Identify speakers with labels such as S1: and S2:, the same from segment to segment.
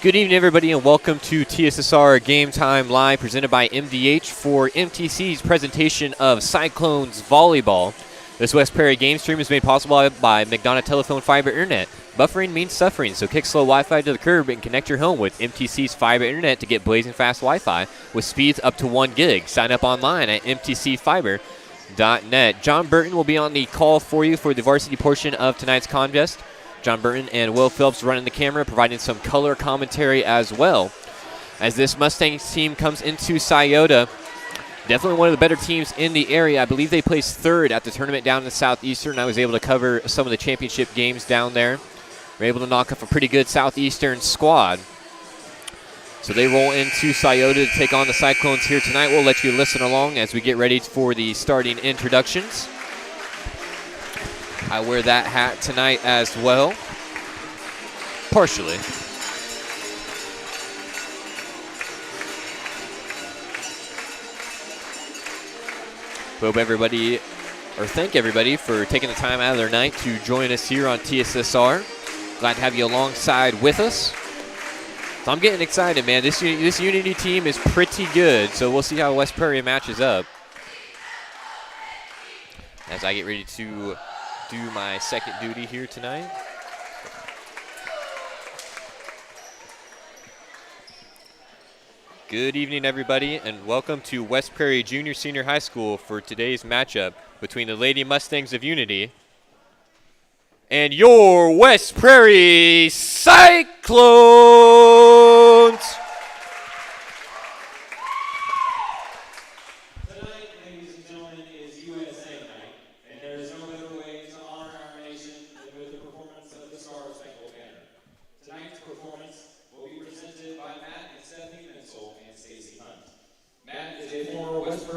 S1: Good evening, everybody, and welcome to TSSR Game Time Live, presented by MDH for MTC's presentation of Cyclones Volleyball. This West Prairie game stream is made possible by McDonough Telephone Fiber Internet. Buffering means suffering, so kick slow Wi-Fi to the curb and connect your home with MTC's fiber internet to get blazing fast Wi-Fi with speeds up to 1 gig. Sign up online at mtcfiber.net. John Burton will be on the call for you for the varsity portion of tonight's contest. John Burton and Will Phillips running the camera, providing some color commentary as well. As this Mustangs team comes into Scioto, definitely one of the better teams in the area. I believe they placed third at the tournament down in the Southeastern. I was able to cover some of the championship games down there. We're able to knock off a pretty good Southeastern squad. So they roll into Scioto to take on the Cyclones here tonight. We'll let you listen along as we get ready for the starting introductions. I wear that hat tonight as well, partially. Thank everybody for taking the time out of their night to join us here on TSSR. Glad to have you alongside with us. So I'm getting excited, man. This Unity team is pretty good, so we'll see how West Prairie matches up. As I get ready to do my second duty here tonight. Good evening, everybody, and welcome to West Prairie Junior Senior High School for today's matchup between the Lady Mustangs of Unity and your West Prairie Cyclones.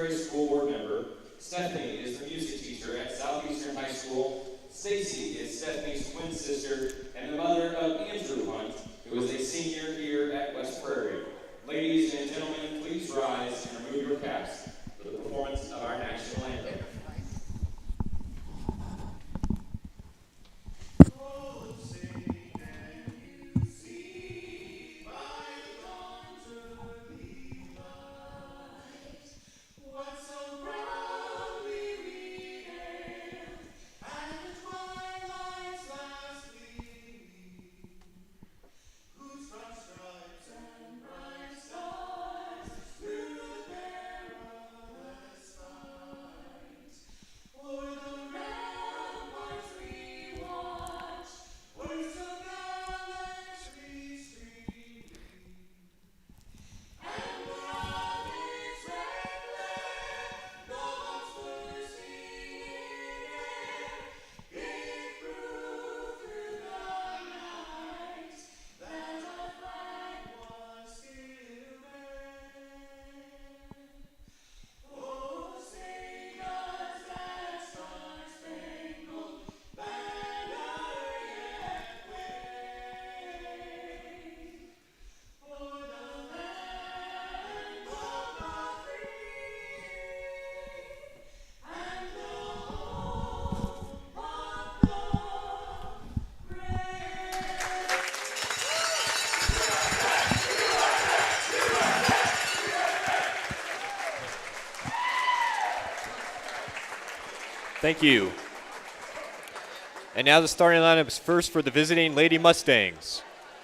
S2: School board member. Stephanie is the music teacher at Southeastern High School. Stacy is Stephanie's twin sister and the mother of Andrew Hunt, who is a senior here at West Prairie. Ladies and gentlemen, please rise and remove your caps for the performance of our national anthem.
S1: Thank you. And now the starting lineup is first for the visiting Lady Mustangs.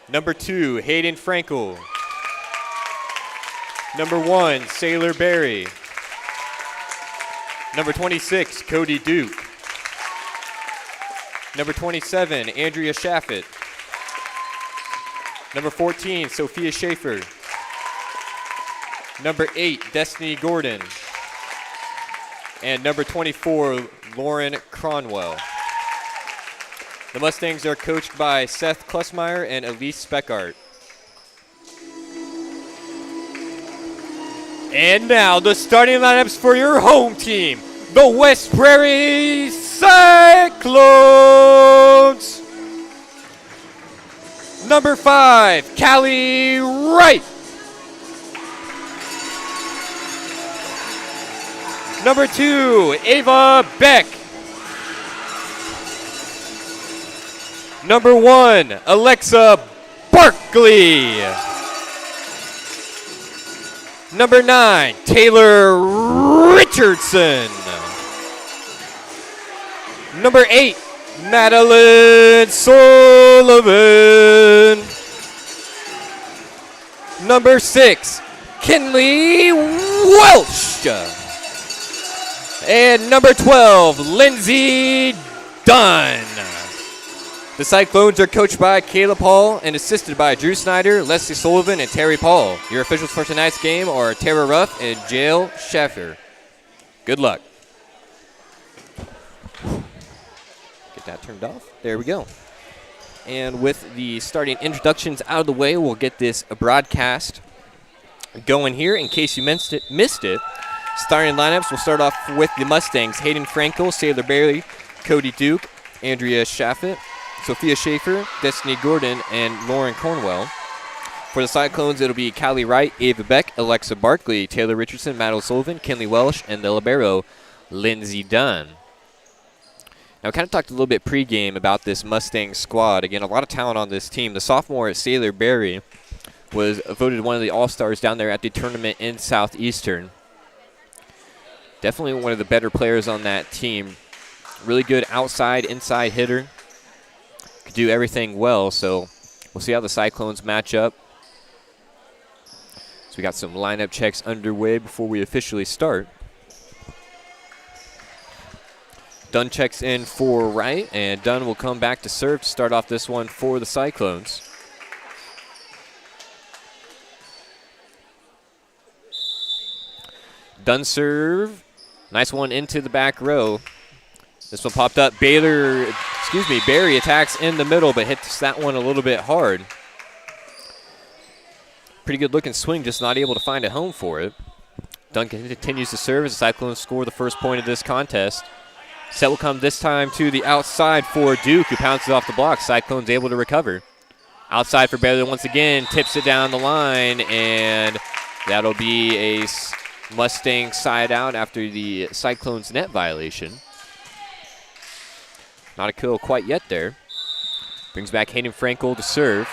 S1: Number 2, Hayden Frankel. Number 1, Sailor Berry. Number 26, Cody Duke. Number 27, Andrea Shaffett. Number 14, Sophia Schaefer. Number 8, Destiny Gordon. And number 24, Lauren Cronwell. The Mustangs are coached by Seth Klussmeyer and Elise Speckart. And now the starting lineups for your home team, the West Prairie Cyclones. Number 5, Callie Wright. Number 2, Ava Beck. Number 1, Alexa Barkley. Number 9, Taylor Richardson. Number 8, Madeline Sullivan. Number 6, Kinley Welsh. And number 12, Lindsey Dunn. The Cyclones are coached by Caleb Hall and assisted by Drew Snyder, Leslie Sullivan, and Terry Paul. Your officials for tonight's game are Tara Ruff and Jael Schaffer. Good luck. Get that turned off. There we go. And with the starting introductions out of the way, we'll get this broadcast going here. In case you missed it, starting lineups, we'll start off with the Mustangs. Hayden Frankel, Saylor Berry, Cody Duke, Andrea Shaffett, Sophia Schaefer, Destiny Gordon, and Lauren Cornwell. For the Cyclones, it'll be Callie Wright, Ava Beck, Alexa Barkley, Taylor Richardson, Madeline Sullivan, Kinley Welsh, and the libero, Lindsey Dunn. Now, we kind of talked a little bit pregame about this Mustang squad. Again, a lot of talent on this team. The sophomore at Saylor Berry was voted one of the All-Stars down there at the tournament in Southeastern. Definitely one of the better players on that team. Really good outside, inside hitter. Could do everything well, so we'll see how the Cyclones match up. So we got some lineup checks underway before we officially start. Dunn checks in for right, and Dunn will come back to serve to start off this one for the Cyclones. Dunn serve. Nice one into the back row. This one popped up. Berry attacks in the middle, but hits that one a little bit hard. Pretty good looking swing, just not able to find a home for it. Dunn continues to serve as the Cyclones score the first point of this contest. Set will come this time to the outside for Duke, who pounces off the block. Cyclones able to recover. Outside for Baylor once again, tips it down the line, and that'll be a Mustang side out after the Cyclones net violation. Not a kill quite yet there. Brings back Hayden Frankel to serve.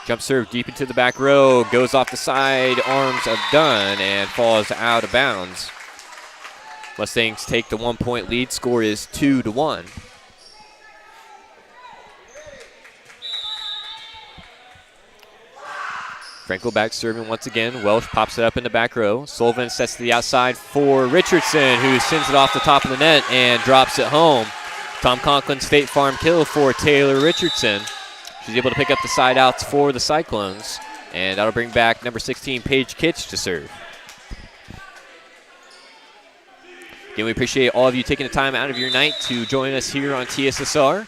S1: Jump serve deep into the back row, goes off the side arms of Dunn and falls out of bounds. Mustangs take the 1-point lead. Score is 2-1. Frankel back serving once again. Welsh pops it up in the back row. Sullivan sets to the outside for Richardson, who sends it off the top of the net and drops it home. Tom Conklin State Farm kill for Taylor Richardson. She's able to pick up the side outs for the Cyclones, and that'll bring back number 16, Paige Kitch, to serve. Again, we appreciate all of you taking the time out of your night to join us here on TSSR.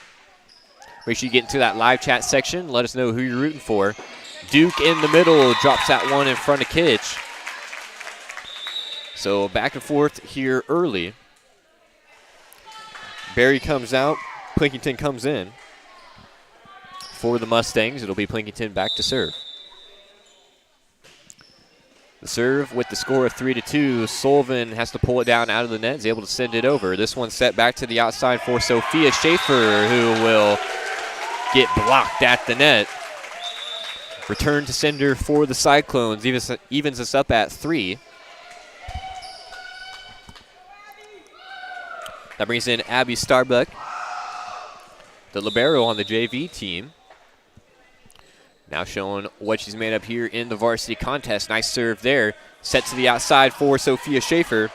S1: Make sure you get into that live chat section. Let us know who you're rooting for. Duke in the middle drops that one in front of Kitch. So back and forth here early. Berry comes out. Plinkington comes in. For the Mustangs, it'll be Plinkington back to serve. The serve with the score of 3-2. Sullivan has to pull it down out of the net. Is able to send it over. This one set back to the outside for Sophia Schaefer, who will get blocked at the net. Return to sender for the Cyclones. Evens us up at 3. That brings in Abby Starbuck, the libero on the JV team. Now showing what she's made up here in the varsity contest. Nice serve there. Set to the outside for Sophia Schaefer.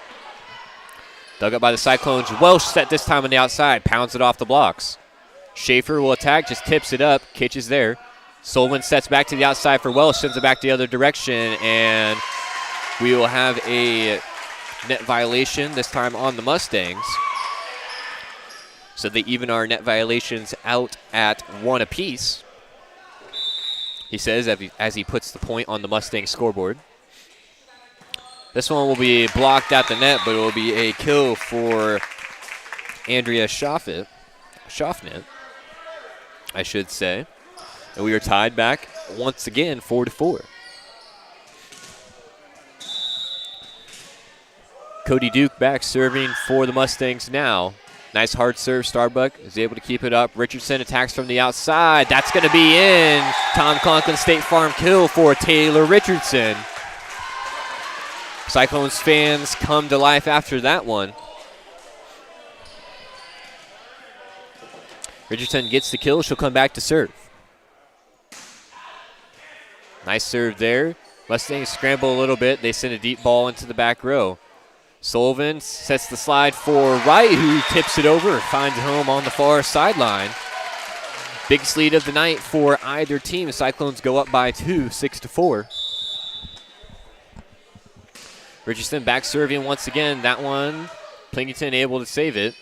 S1: Dug up by the Cyclones. Welsh set this time on the outside. Pounds it off the blocks. Schaefer will attack, just tips it up. Kitch is there. Sullivan sets back to the outside for Welsh. Sends it back the other direction. And we will have a net violation, this time on the Mustangs. So they even our net violations out at 1 apiece. He says as he puts the point on the Mustang scoreboard. This one will be blocked at the net, but it will be a kill for Andrea Schaffnet, I should say. And we are tied back once again, 4-4. Cody Duke back serving for the Mustangs now. Nice hard serve. Starbuck is able to keep it up. Richardson attacks from the outside. That's going to be in. Tom Conklin State Farm kill for Taylor Richardson. Cyclones fans come to life after that one. Richardson gets the kill. She'll come back to serve. Nice serve there. Mustangs scramble a little bit. They send a deep ball into the back row. Sullivan sets the slide for Wright, who tips it over and finds a home on the far sideline. Biggest lead of the night for either team. The Cyclones go up by 2, 6-4. Richardson back serving once again. That one, Plingington able to save it.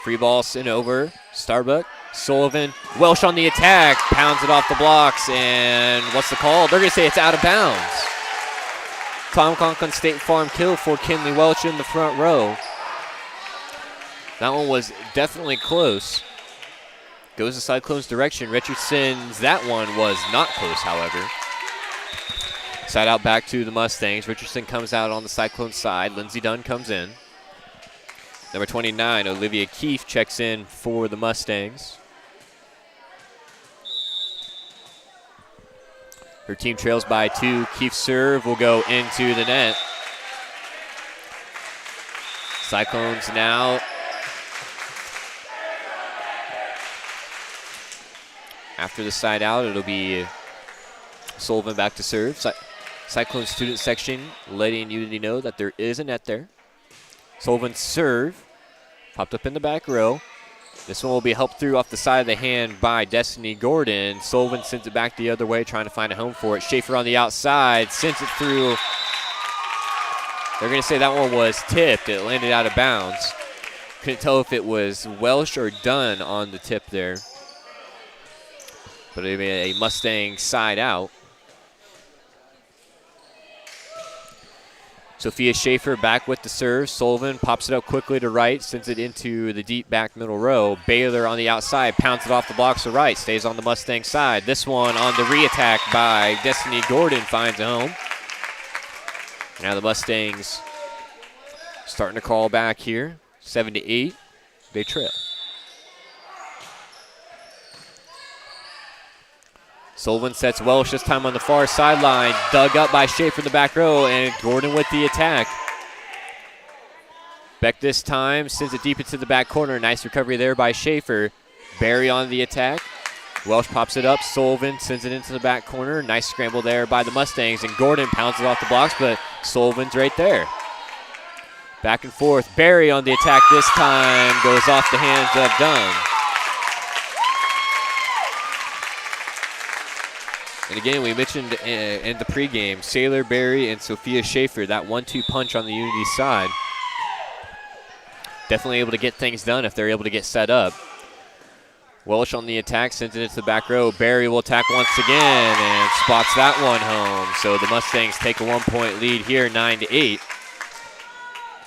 S1: Free ball sent over. Starbuck, Sullivan, Welsh on the attack, pounds it off the blocks, and what's the call? They're going to say it's out of bounds. Tom Conklin State Farm kill for Kinley Welch in the front row. That one was definitely close. Goes the Cyclones' direction. Richardson's, that one was not close, however. Side out back to the Mustangs. Richardson comes out on the Cyclones side. Lindsey Dunn comes in. Number 29, Olivia Keefe, checks in for the Mustangs. Her team trails by 2. Keefe's serve will go into the net. Cyclones now after the side out, it'll be Sullivan back to serve. Cyclone student section letting Unity know that there is a net there. Sullivan's serve popped up in the back row. This one will be helped through off the side of the hand by Destiny Gordon. Sullivan sends it back the other way, trying to find a home for it. Schaefer on the outside, sends it through. They're going to say that one was tipped. It landed out of bounds. Couldn't tell if it was Welsh or Dunn on the tip there. But it'll be a Mustang side out. Sophia Schaefer back with the serve. Sullivan pops it up quickly to right, sends it into the deep back middle row. Baylor on the outside, pounds it off the blocks to right, stays on the Mustang side. This one on the re-attack by Destiny Gordon finds a home. Now the Mustangs starting to crawl back here. 7-8, they trail. Sullivan sets Welsh this time on the far sideline. Dug up by Schaefer in the back row, and Gordon with the attack. Beck this time sends it deep into the back corner. Nice recovery there by Schaefer. Barry on the attack. Welsh pops it up. Sullivan sends it into the back corner. Nice scramble there by the Mustangs, and Gordon pounds it off the blocks, but Sullivan's right there. Back and forth. Barry on the attack this time. Goes off the hands of Dunn. And again, we mentioned in the pregame, Sailor Berry and Sophia Schaefer, that 1-2 punch on the Unity side. Definitely able to get things done if they're able to get set up. Welsh on the attack, sends it into the back row. Berry will attack once again and spots that one home. So the Mustangs take a 1-point lead here, 9-8.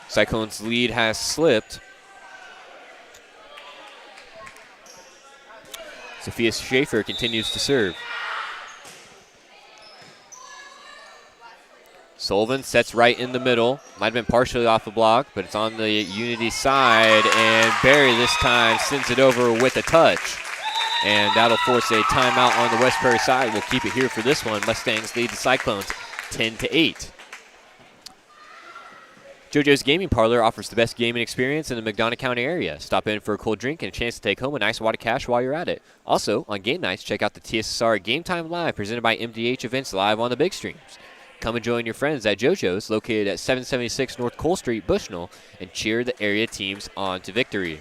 S1: Cyclones' lead has slipped. Sophia Schaefer continues to serve. Sullivan sets right in the middle. Might have been partially off the block, but it's on the Unity side. And Barry this time sends it over with a touch. And that'll force a timeout on the West Prairie side. We'll keep it here for this one. Mustangs lead the Cyclones 10-8. JoJo's Gaming Parlor offers the best gaming experience in the McDonough County area. Stop in for a cold drink and a chance to take home a nice wad of cash while you're at it. Also, on game nights, check out the TSSR Game Time Live presented by MDH Events live on the big streams. Come and join your friends at JoJo's, located at 776 North Cole Street, Bushnell, and cheer the area teams on to victory.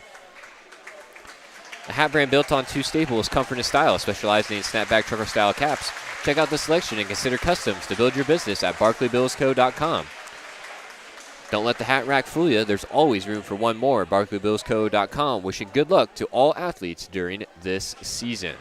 S1: A hat brand built on 2 staples, comfort and style, specializing in snapback trucker-style caps. Check out the selection and consider customs to build your business at BarclayBillsCo.com. Don't let the hat rack fool you. There's always room for one more at BarclayBillsCo.com. Wishing good luck to all athletes during this season.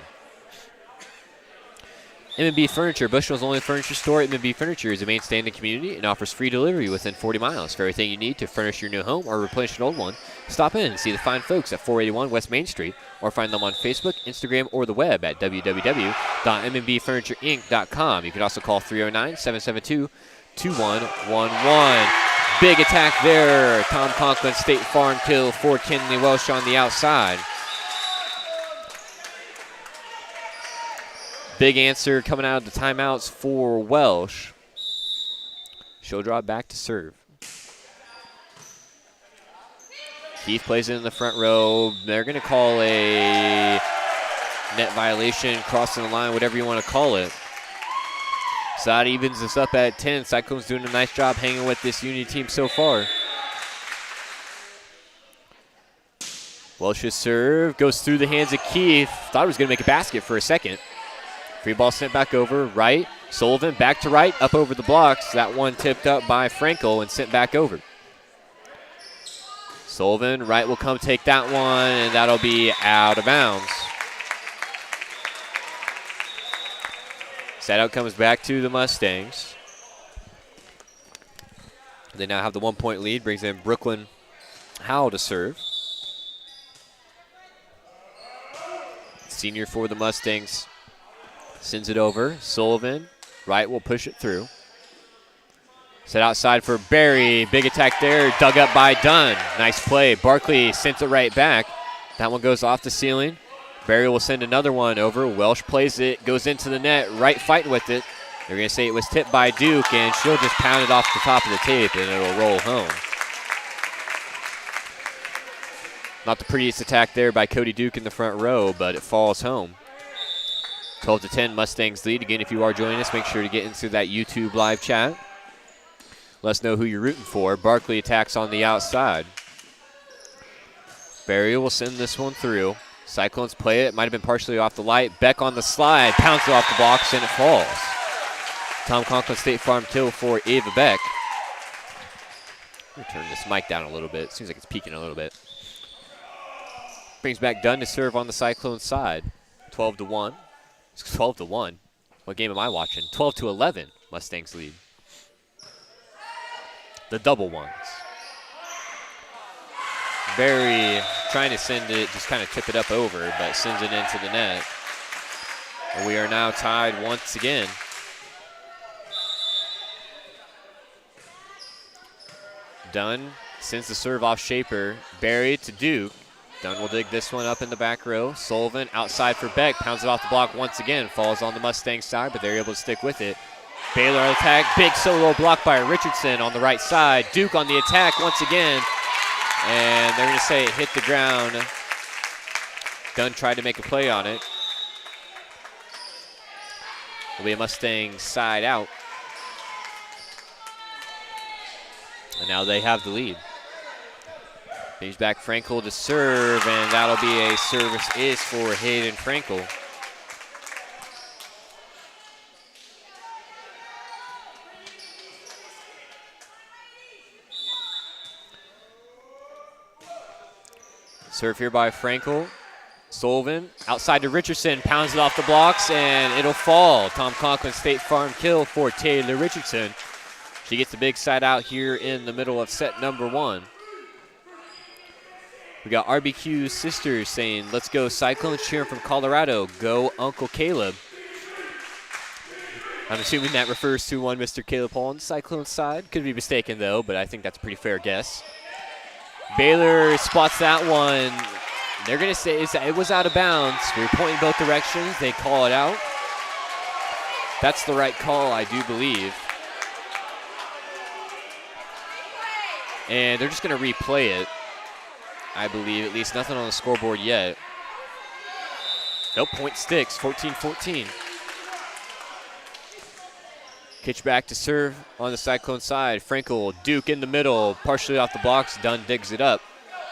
S1: M&B Furniture, Bushnell's only furniture store. M&B Furniture is a mainstay in the community and offers free delivery within 40 miles. For everything you need to furnish your new home or replenish an old one, stop in and see the fine folks at 481 West Main Street, or find them on Facebook, Instagram, or the web at www.mbfurnitureinc.com. You can also call 309-772-2111. Big attack there. Tom Conklin, State Farm kill for Kinley Welsh on the outside. Big answer coming out of the timeouts for Welsh. She'll draw it back to serve. Keith plays it in the front row. They're going to call a net violation, crossing the line, whatever you want to call it. So that evens us up at 10. Cyclones doing a nice job hanging with this Unity team so far. Welsh's serve goes through the hands of Keith. Thought he was going to make a basket for a second. Free ball sent back over, right. Sullivan back to right, up over the blocks. That one tipped up by Frankel and sent back over. Sullivan, right will come take that one, and that'll be out of bounds. Set out comes back to the Mustangs. They now have the 1 point lead, brings in Brooklyn Howell to serve. Senior for the Mustangs sends it over. Sullivan, right will push it through. Set outside for Barry. Big attack there, dug up by Dunn. Nice play. Barkley sent it right back. That one goes off the ceiling. Barry will send another one over. Welsh plays it, goes into the net, right fighting with it. They're going to say it was tipped by Duke, and she'll just pound it off the top of the tape, and it'll roll home. Not the prettiest attack there by Cody Duke in the front row, but it falls home. 12-10 Mustangs lead. Again, if you are joining us, make sure to get into that YouTube live chat. Let us know who you're rooting for. Barkley attacks on the outside. Barry will send this one through. Cyclones play it. Might have been partially off the light. Beck on the slide. Pounces it off the blocks, and it falls. Tom Conklin State Farm kill for Ava Beck. Let me turn this mic down a little bit. Seems like it's peaking a little bit. Brings back Dunn to serve on the Cyclone side. 12-1. It's 12-1. What game am I watching? 12-11. Mustangs lead. The double ones. Barry trying to send it, just kind of tip it up over, but sends it into the net. And we are now tied once again. Dunn sends the serve off Shaper. Barry to Duke. Dunn will dig this one up in the back row. Sullivan outside for Beck. Pounds it off the block once again. Falls on the Mustang side, but they're able to stick with it. Baylor on attack. Big solo block by Richardson on the right side. Duke on the attack once again. And they're going to say it hit the ground. Dunn tried to make a play on it. It'll be a Mustang side out. And now they have the lead. Brings back Frankel to serve, and that'll be a service ace for Hayden Frankel. Serve here by Frankel. Sullivan outside to Richardson, pounds it off the blocks, and it'll fall. Tom Conklin State Farm kill for Taylor Richardson. She gets the big side out here in the middle of set number one. We got RBQ Sisters saying, let's go Cyclones, cheering from Colorado. Go Uncle Caleb. I'm assuming that refers to one Mr. Caleb Hall on the Cyclones side. Could be mistaken, though, but I think that's a pretty fair guess. Baylor spots that one. They're going to say it was out of bounds. We were pointing both directions. They call it out. That's the right call, I do believe. And they're just going to replay it, I believe. At least nothing on the scoreboard yet. Nope, point sticks, 14-14. Kitch back to serve on the Cyclone side. Frankel, Duke in the middle, partially off the blocks. Dunn digs it up.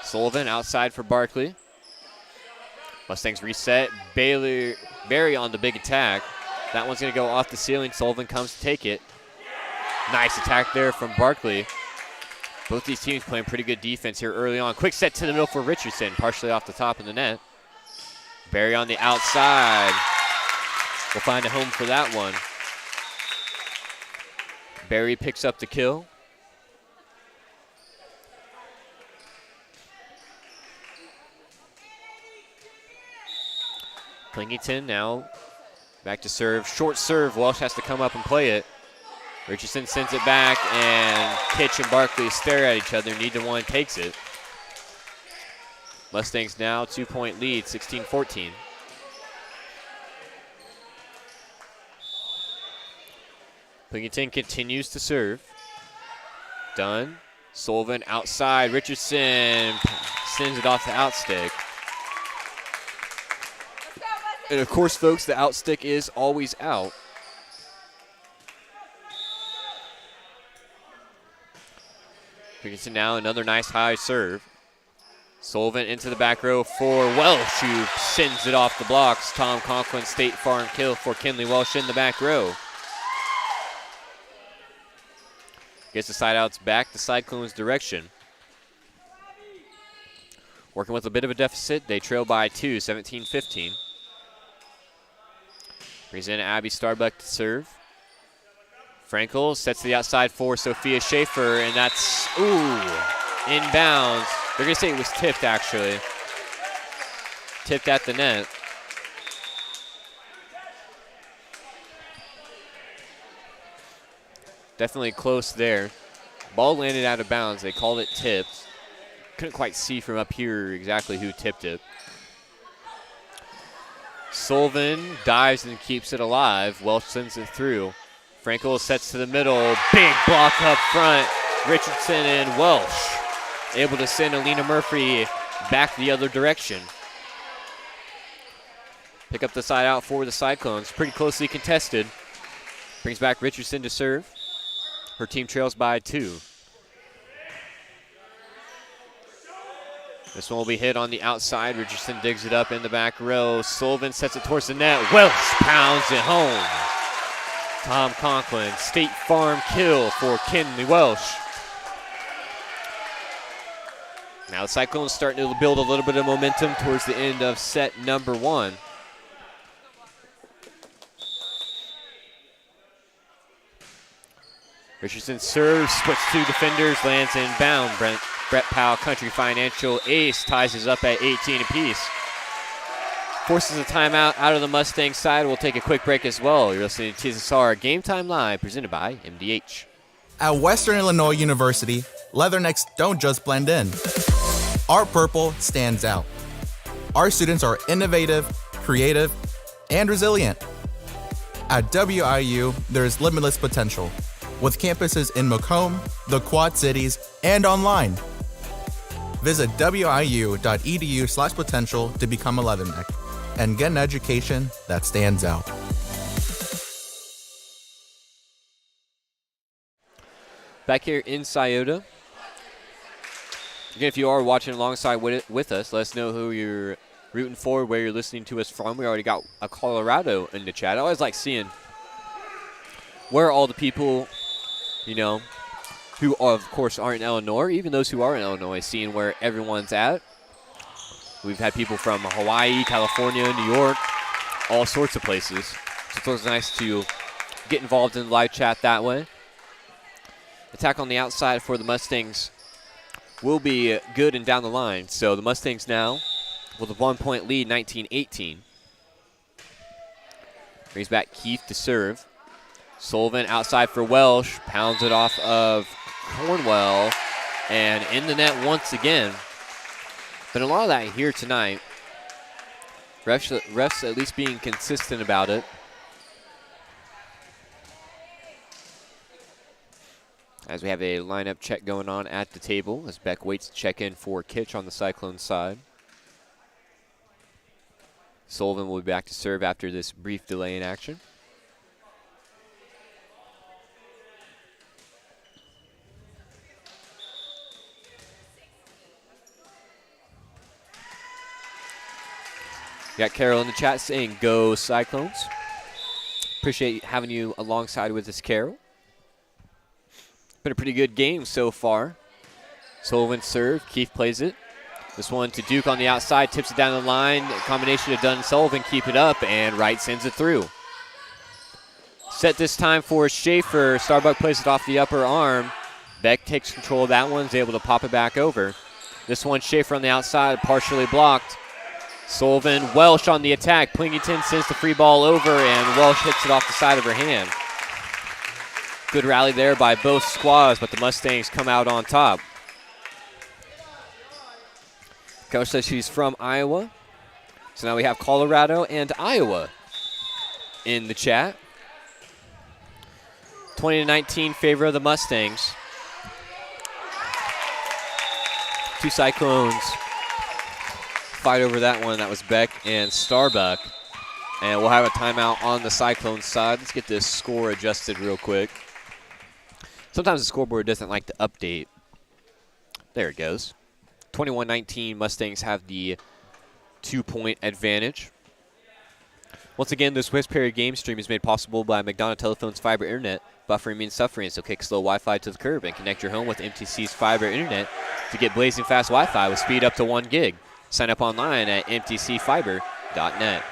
S1: Sullivan outside for Barkley. Mustangs reset. Barry on the big attack. That one's going to go off the ceiling. Sullivan comes to take it. Nice attack there from Barkley. Both these teams playing pretty good defense here early on. Quick set to the middle for Richardson, partially off the top of the net. Barry on the outside. We'll find a home for that one. Barry picks up the kill. Plingington now back to serve. Short serve. Welsh has to come up and play it. Richardson sends it back, and Kitch and Barkley stare at each other. Neither one takes it. Mustangs now 2-point lead, 16-14. Plingington continues to serve. Dunn, Sullivan outside. Richardson sends it off the outstick. And of course, folks, the outstick is always out. Plingington now another nice high serve. Sullivan into the back row for Welsh, who sends it off the blocks. Tom Conklin, State Farm kill for Kinley Welsh in the back row. Gets the side outs back the Cyclones' direction. Working with a bit of a deficit, they trail by 2, 17-15. Brings in Abby Starbuck to serve. Frankel sets the outside for Sophia Schaefer, and that's, inbounds. They're going to say it was tipped, actually. Tipped at the net. Definitely close there. Ball landed out of bounds. They called it tipped. Couldn't quite see from up here exactly who tipped it. Sullivan dives and keeps it alive. Welsh sends it through. Frankel sets to the middle. Big block up front. Richardson and Welsh able to send Alina Murphy back the other direction. Pick up the side out for the Cyclones. Pretty closely contested. Brings back Richardson to serve. Her team trails by 2. This one will be hit on the outside. Richardson digs it up in the back row. Sullivan sets it towards the net. Welsh pounds it home. Tom Conklin, State Farm kill for Kinley Welsh. Now the Cyclones starting to build a little bit of momentum towards the end of set number 1. Richardson serves, splits 2 defenders, lands inbound. Brett Powell, Country Financial ace, ties us up at 18 apiece. Forces a timeout out of the Mustang side. We'll take a quick break as well. You're listening to TSSR Game Time Live, presented by MDH.
S3: At Western Illinois University, Leathernecks don't just blend in. Our purple stands out. Our students are innovative, creative, and resilient. At WIU, there's limitless potential, with campuses in Macomb, the Quad Cities, and online. Visit wiu.edu/potential to become a Leatherneck and get an education that stands out.
S1: Back here in Scioto. Again, if you are watching alongside with us, let us know who you're rooting for, where you're listening to us from. We already got a Colorado in the chat. I always like seeing where all the people, who of course aren't in Illinois, even those who are in Illinois, seeing where everyone's at. We've had people from Hawaii, California, New York, all sorts of places. So it's always nice to get involved in the live chat that way. Attack on the outside for the Mustangs will be good and down the line. So the Mustangs now with a 1-point lead, 19-18. Brings back Keith to serve. Sullivan outside for Welsh, pounds it off of Cornwell, and in the net once again. Been a lot of that here tonight. Refs at least being consistent about it. As we have a lineup check going on at the table as Beck waits to check in for Kitch on the Cyclone side. Sullivan will be back to serve after this brief delay in action. Got Carol in the chat saying, "Go Cyclones." Appreciate having you alongside with us, Carol. Been a pretty good game so far. Sullivan serve, Keith plays it. This one to Duke on the outside, tips it down the line. A combination of Dunn and Sullivan keep it up, and Wright sends it through. Set this time for Schaefer. Starbuck plays it off the upper arm. Beck takes control of that one, is able to pop it back over. This one, Schaefer on the outside, partially blocked. Sullivan, Welsh on the attack. Plingington sends the free ball over, and Welsh hits it off the side of her hand. Good rally there by both squads, but the Mustangs come out on top. Coach says she's from Iowa. So now we have Colorado and Iowa in the chat. 20-19 favor of the Mustangs. Two Cyclones fight over that one. That was Beck and Starbuck. And we'll have a timeout on the Cyclones side. Let's get this score adjusted real quick. Sometimes the scoreboard doesn't like to update. There it goes. 21-19, Mustangs have the 2-point advantage. Once again, this West Prairie game stream is made possible by McDonough Telephone's fiber internet. Buffering means suffering, so kick slow Wi-Fi to the curb and connect your home with MTC's fiber internet to get blazing fast Wi-Fi with speed up to 1 gig. Sign up online at mtcfiber.net.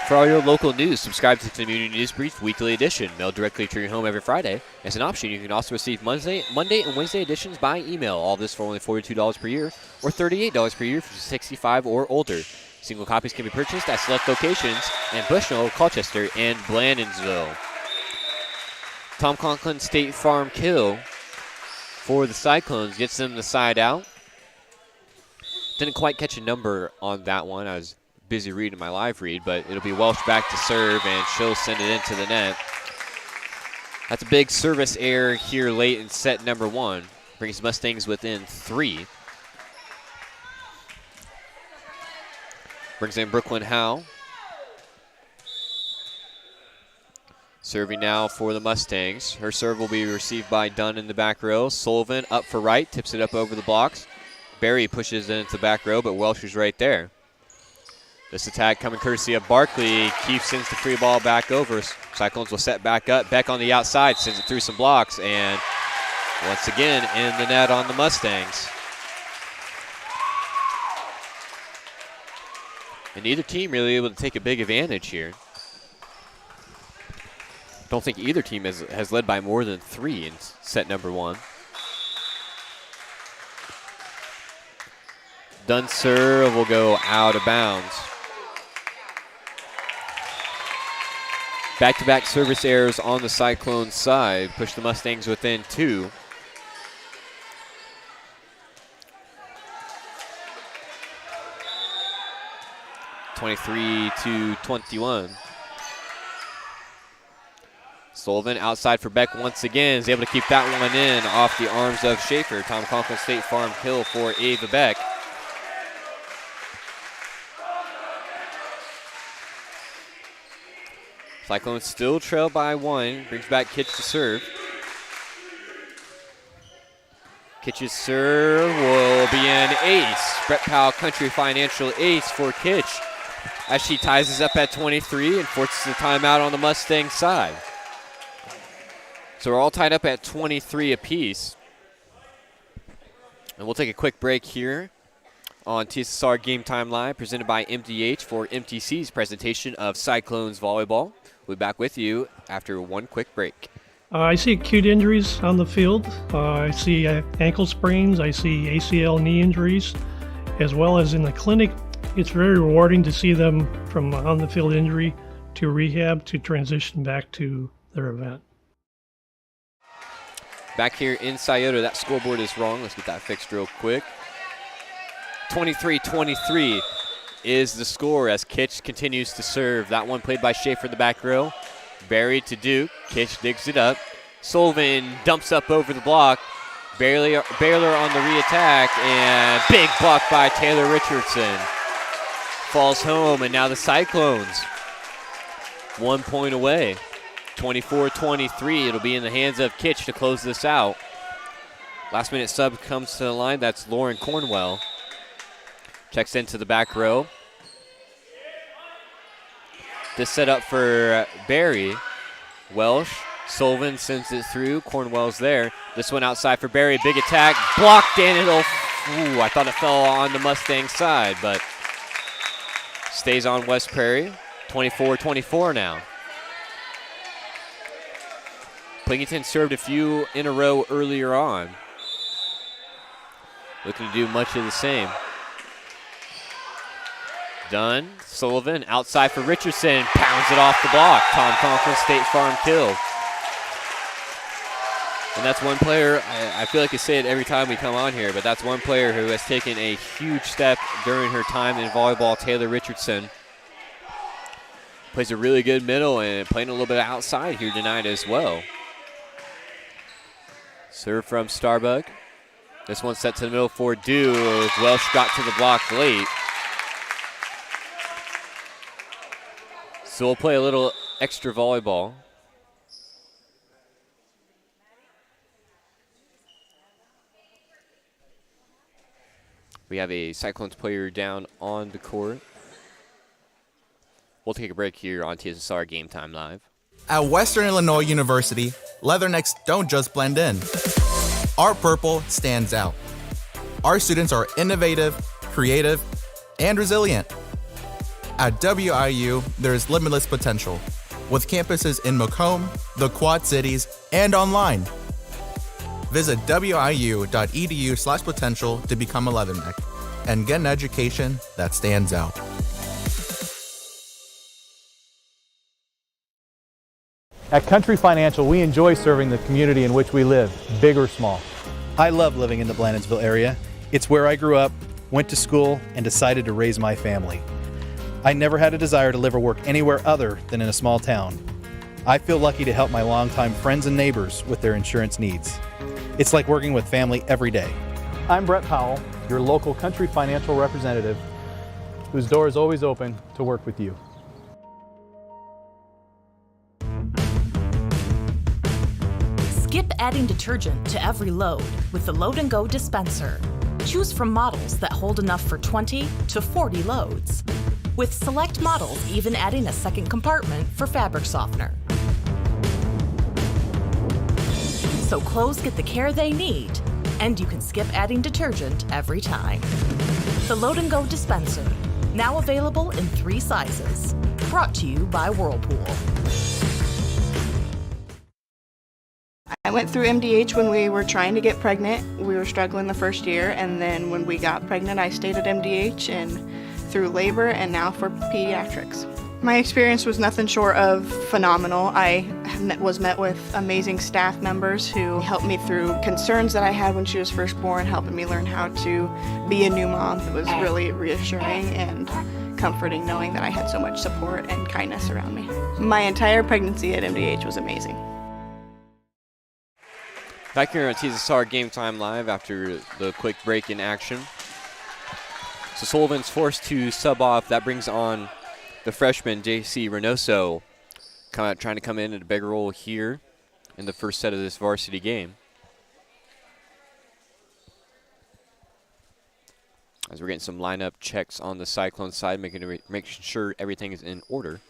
S1: For all your local news, subscribe to the Community News Brief Weekly Edition, mailed directly to your home every Friday. As an option, you can also receive Monday and Wednesday editions by email. All of this for only $42 per year or $38 per year for 65 or older. Single copies can be purchased at select locations in Bushnell, Colchester, and Blandonsville. Tom Conklin State Farm kill for the Cyclones gets them the side out. Didn't quite catch a number on that one. I was busy reading my live read, but it'll be Welsh back to serve, and she'll send it into the net. That's a big service error here late in set number 1. Brings Mustangs within 3. Brings in Brooklyn Howe. Serving now for the Mustangs. Her serve will be received by Dunn in the back row. Sullivan up for right, tips it up over the blocks. Barry pushes it into the back row, but Welsh is right there. This attack coming courtesy of Barkley. Keefe sends the free ball back over. Cyclones will set back up. Beck on the outside sends it through some blocks, and once again in the net on the Mustangs. And neither team really able to take a big advantage here. Don't think either team has led by more than 3 in set number 1. Dunn serve will go out of bounds. Back-to-back service errors on the Cyclones side push the Mustangs within 2. (23-21). Sullivan outside for Beck once again, is able to keep that one in off the arms of Schaefer. Tom Conklin State Farm kill for Ava Beck. Cyclones still trail by 1. Brings back Kitch to serve. Kitch's serve will be an ace. Brett Powell Country Financial ace for Kitch as she ties us up at 23 and forces the timeout on the Mustang side. So we're all tied up at 23 apiece. And we'll take a quick break here on TSSR Game Time Live, presented by MDH for MTC's presentation of Cyclones Volleyball. We'll be back with you after one quick break.
S4: I see acute injuries on the field. I see ankle sprains. I see ACL knee injuries, as well as in the clinic. It's very rewarding to see them from on-the-field injury to rehab to transition back to their event.
S1: Back here in Scioto, that scoreboard is wrong. Let's get that fixed real quick. 23-23 is the score as Kitch continues to serve. That one played by Schaefer in the back row. Barry to Duke. Kitch digs it up. Sullivan dumps up over the block. Baylor on the re-attack, and big block by Taylor Richardson. Falls home, and now the Cyclones 1 point away. 24-23. It'll be in the hands of Kitch to close this out. Last minute sub comes to the line. That's Lauren Cornwell. Checks into the back row. This set up for Barry. Welsh. Sullivan sends it through. Cornwell's there. This one outside for Barry. Big attack. Blocked, and I thought it fell on the Mustang side, but stays on West Prairie. 24-24 now. Plingington served a few in a row earlier on. Looking to do much of the same. Dunn, Sullivan, outside for Richardson, pounds it off the block. Tom Conklin, State Farm kill. And that's one player, I feel like I say it every time we come on here, but that's one player who has taken a huge step during her time in volleyball, Taylor Richardson. Plays a really good middle and playing a little bit outside here tonight as well. Serve from Starbuck. This one set to the middle for Dew. Welsh got to the block late. So we'll play a little extra volleyball. We have a Cyclones player down on the court. We'll take a break here on TSSR Game Time Live.
S3: At Western Illinois University, leathernecks don't just blend in. Our purple stands out. Our students are innovative, creative, and resilient. At WIU, there's limitless potential, with campuses in Macomb, the Quad Cities, and online. Visit wiu.edu/potential to become a leatherneck and get an education that stands out.
S5: At Country Financial, we enjoy serving the community in which we live, big or small.
S6: I love living in the Blandonsville area. It's where I grew up, went to school, and decided to raise my family. I never had a desire to live or work anywhere other than in a small town. I feel lucky to help my longtime friends and neighbors with their insurance needs. It's like working with family every day.
S5: I'm Brett Powell, your local Country Financial representative, whose door is always open to work with you.
S7: Skip adding detergent to every load with the Load and Go dispenser. Choose from models that hold enough for 20 to 40 loads. With select models even adding a second compartment for fabric softener. So clothes get the care they need, and you can skip adding detergent every time. The Load and Go dispenser, now available in 3 sizes. Brought to you by Whirlpool.
S8: I went through MDH when we were trying to get pregnant. We were struggling the first year, and then when we got pregnant, I stayed at MDH and through labor and now for pediatrics. My experience was nothing short of phenomenal. I was met with amazing staff members who helped me through concerns that I had when she was first born, helping me learn how to be a new mom. It was really reassuring and comforting knowing that I had so much support and kindness around me. My entire pregnancy at MDH was amazing.
S1: Back here on TSSR Game Time Live after the quick break in action. So Sullivan's forced to sub off. That brings on the freshman, J.C. Reynoso, trying to come in at a big role here in the first set of this varsity game. As we're getting some lineup checks on the Cyclone side, making sure everything is in order.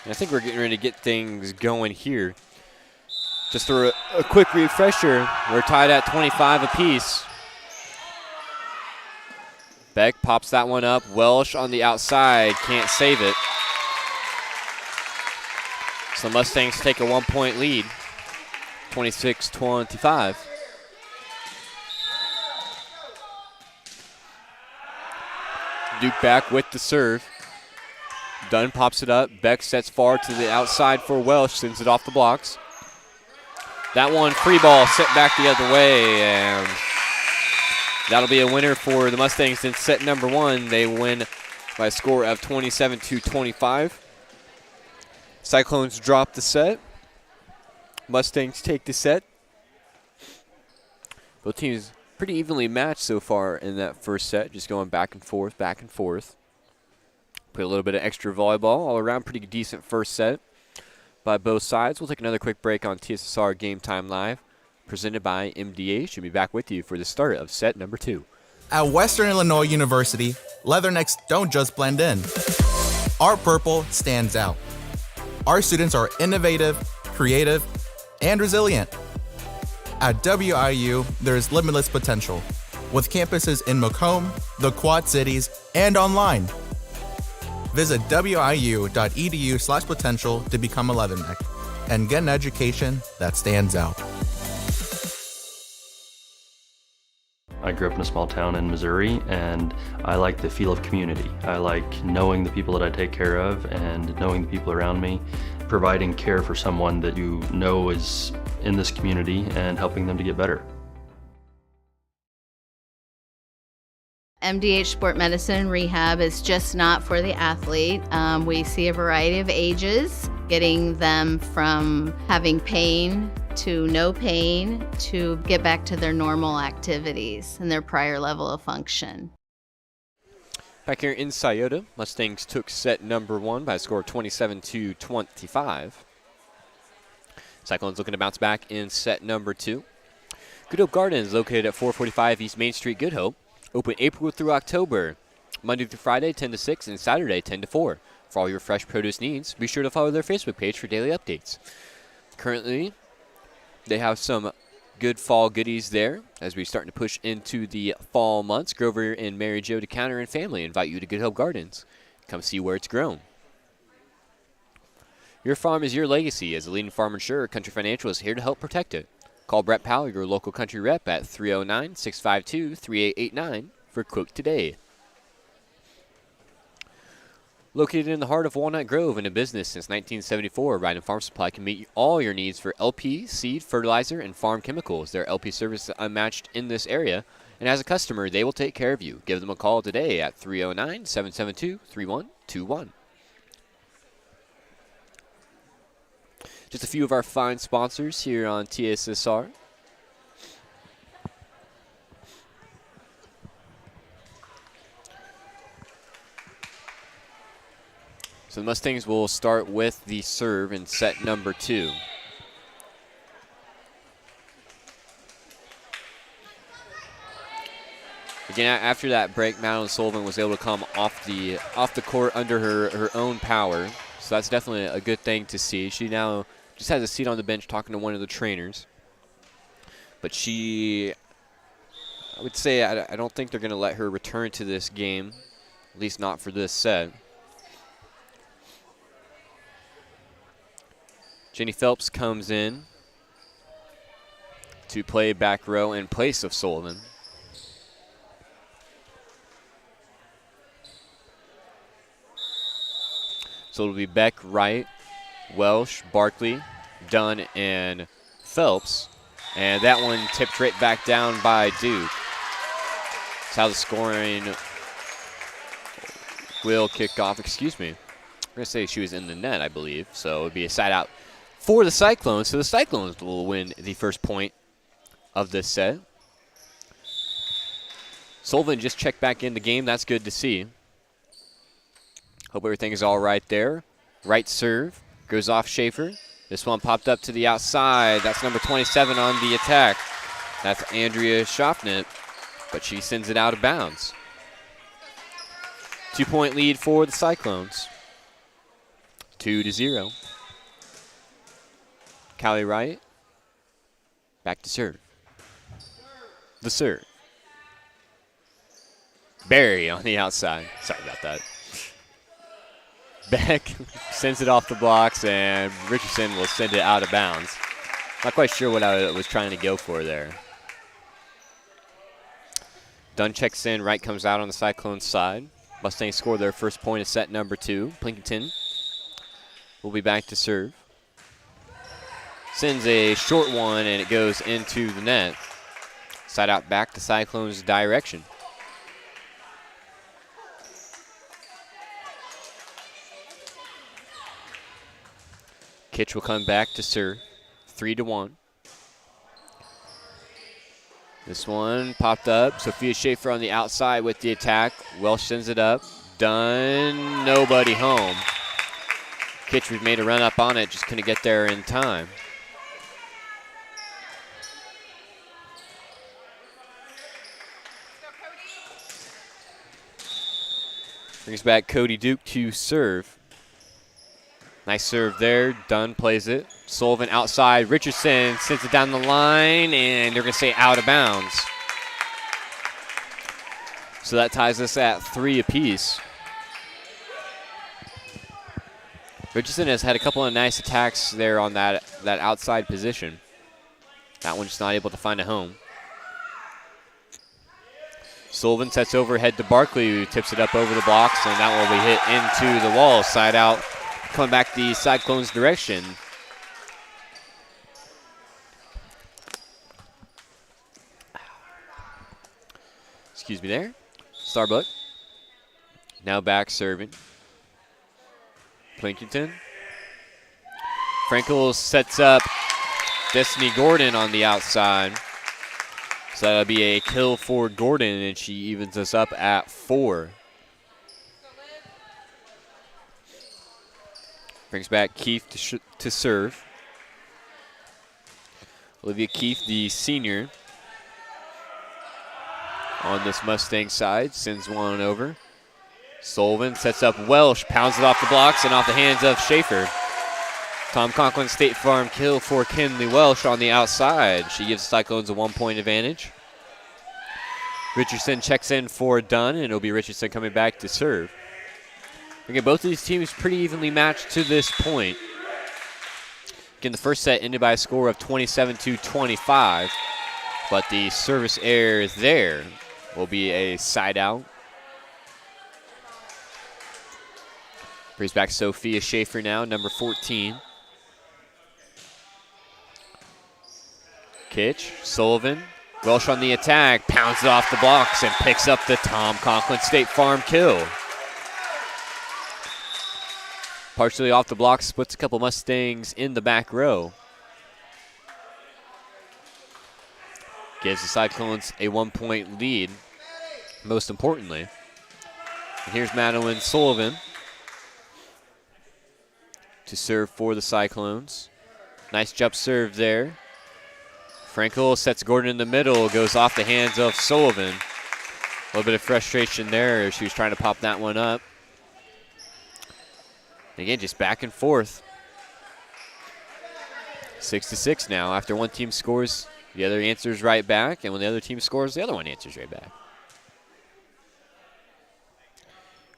S1: And I think we're getting ready to get things going here. Just a quick refresher, we're tied at 25 apiece. Beck pops that one up. Welsh on the outside, can't save it. So the Mustangs take a 1-point lead, 26-25. Duke back with the serve. Dunn pops it up. Beck sets far to the outside for Welsh, sends it off the blocks. That one, free ball, set back the other way, and that'll be a winner for the Mustangs in set number 1. They win by a score of 27-25. Cyclones drop the set. Mustangs take the set. Both teams pretty evenly matched so far in that first set, just going back and forth, back and forth. Play a little bit of extra volleyball. All around, pretty decent first set by both sides. We'll take another quick break on TSSR Game Time Live, presented by MDA. Should be back with you for the start of set number 2.
S3: At Western Illinois University, leathernecks don't just blend in. Our purple stands out. Our students are innovative, creative, and resilient. At WIU, there's limitless potential, with campuses in Macomb, the Quad Cities, and online. Visit wiu.edu/potential to become a Leatherneck and get an education that stands out.
S9: I grew up in a small town in Missouri, and I like the feel of community. I like knowing the people that I take care of and knowing the people around me, providing care for someone that you know is in this community and helping them to get better.
S10: MDH Sport Medicine Rehab is just not for the athlete. We see a variety of ages, getting them from having pain to no pain to get back to their normal activities and their prior level of function.
S1: Back here in Scioto, Mustangs took set number 1 by a score of 27-25. Cyclones looking to bounce back in set number 2. Good Hope Gardens, located at 445 East Main Street, Good Hope. Open April through October, Monday through Friday 10 to 6 and Saturday 10 to 4. For all your fresh produce needs, be sure to follow their Facebook page for daily updates. Currently, they have some good fall goodies there as we're starting to push into the fall months. Grover and Mary Jo DeCounter and family invite you to Good Hope Gardens. Come see where it's grown. Your farm is your legacy. As a leading farm insurer, Country Financial is here to help protect it. Call Brett Powell, your local country rep, at 309-652-3889 for a quote today. Located in the heart of Walnut Grove and in business since 1974, Ryan Farm Supply can meet all your needs for LP, seed, fertilizer, and farm chemicals. Their LP service is unmatched in this area, and as a customer, they will take care of you. Give them a call today at 309-772-3121. Just a few of our fine sponsors here on TSSR. So the Mustangs will start with the serve in set number 2. Again, after that break, Madeline Sullivan was able to come off the court under her own power. So that's definitely a good thing to see. She now just has a seat on the bench talking to one of the trainers. But I would say I don't think they're going to let her return to this game, at least not for this set. Jenny Phelps comes in to play back row in place of Sullivan. So it'll be Beck, Wright, Welsh, Barkley, Dunn, and Phelps. And that one tipped right back down by Duke. That's how the scoring will kick off. Excuse me. I'm going to say she was in the net, I believe. So it would be a side out for the Cyclones. So the Cyclones will win the first point of this set. Sullivan just checked back in the game. That's good to see. Hope everything is all right there. Right serve goes off Schaefer. This one popped up to the outside. That's number 27 on the attack. That's Andrea Schaffnet, but she sends it out of bounds. 2-point lead for the Cyclones. 2-0. Callie Wright back to serve. The serve. Barry on the outside. Sorry about that. Beck sends it off the blocks, and Richardson will send it out of bounds. Not quite sure what I was trying to go for there. Dunn checks in. Wright comes out on the Cyclones side. Mustangs score their first point of set number 2. Plinkington will be back to serve. Sends a short one, and it goes into the net. Side out back to Cyclones' direction. Kitch will come back to serve. 3-1. This one popped up. Sophia Schaefer on the outside with the attack. Welsh sends it up. Dunn. Nobody home. Kitch made a run up on it. Just couldn't get there in time. Brings back Cody Duke to serve. Nice serve there. Dunn plays it. Sullivan outside. Richardson sends it down the line, and they're going to say out of bounds. So that ties us at 3 apiece. Richardson has had a couple of nice attacks there on that outside position. That one just not able to find a home. Sullivan sets overhead to Barkley, who tips it up over the blocks, and that will be hit into the wall. Side out, coming back the Cyclones' direction. Excuse me there. Starbuck. Now back serving. Plinkington. Frankel sets up Destiny Gordon on the outside. So that'll be a kill for Gordon, and she evens us up at 4. Brings back Keefe to serve. Olivia Keefe, the senior, on this Mustang side, sends one over. Sullivan sets up Welsh, pounds it off the blocks and off the hands of Schaefer. Tom Conklin State Farm kill for Kinley Welsh on the outside. She gives the Cyclones a 1-point advantage. Richardson checks in for Dunn, and it'll be Richardson coming back to serve. Again, both of these teams pretty evenly matched to this point. Again, the first set ended by a score of 27-25, but the service error there will be a side out. Brings back Sophia Schaefer now, number 14. Kitch, Sullivan, Welsh on the attack, pounds it off the blocks and picks up the Tom Conklin State Farm kill. Partially off the blocks, splits a couple Mustangs in the back row. Gives the Cyclones a 1-point lead, most importantly. And here's Madeline Sullivan to serve for the Cyclones. Nice jump serve there. Frankel sets Gordon in the middle, goes off the hands of Sullivan. A little bit of frustration there. She was trying to pop that one up. Again, just back and forth. 6-6 now. After one team scores, the other answers right back. And when the other team scores, the other one answers right back.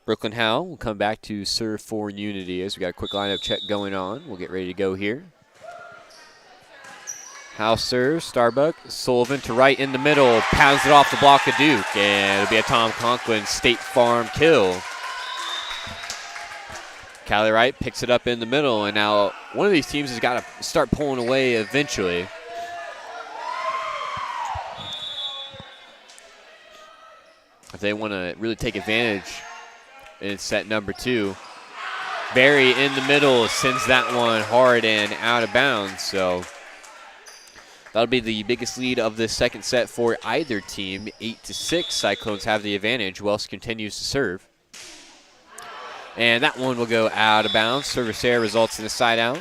S1: Brooklyn Howell will come back to serve for Unity as we got a quick lineup check going on. We'll get ready to go here. Howell serves, Starbuck, Sullivan to right in the middle, pounds it off the block of Duke, and it'll be a Tom Conklin State Farm kill. Callie Wright picks it up in the middle, and now one of these teams has got to start pulling away eventually. If they want to really take advantage in set number 2. Barry in the middle sends that one hard and out of bounds, so that'll be the biggest lead of the second set for either team. 8-6, Cyclones have the advantage. Welsh continues to serve. And that one will go out of bounds. Service error results in a side out.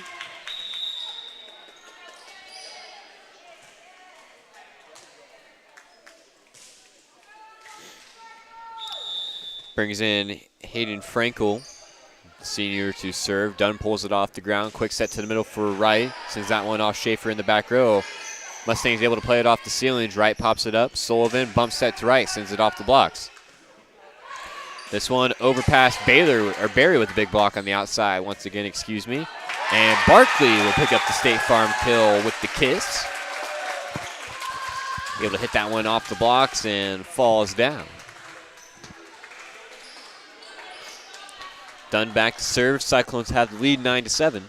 S1: Brings in Hayden Frankel, senior, to serve. Dunn pulls it off the ground. Quick set to the middle for Wright. Sends that one off Schaefer in the back row. Mustang's able to play it off the ceilings. Wright pops it up. Sullivan bumps set to Wright. Sends it off the blocks. This one overpass Barry with a big block on the outside. Once again, excuse me. And Barkley will pick up the State Farm kill with the kiss. Able to hit that one off the blocks and falls down. Dunn back to serve. Cyclones have the lead 9-7.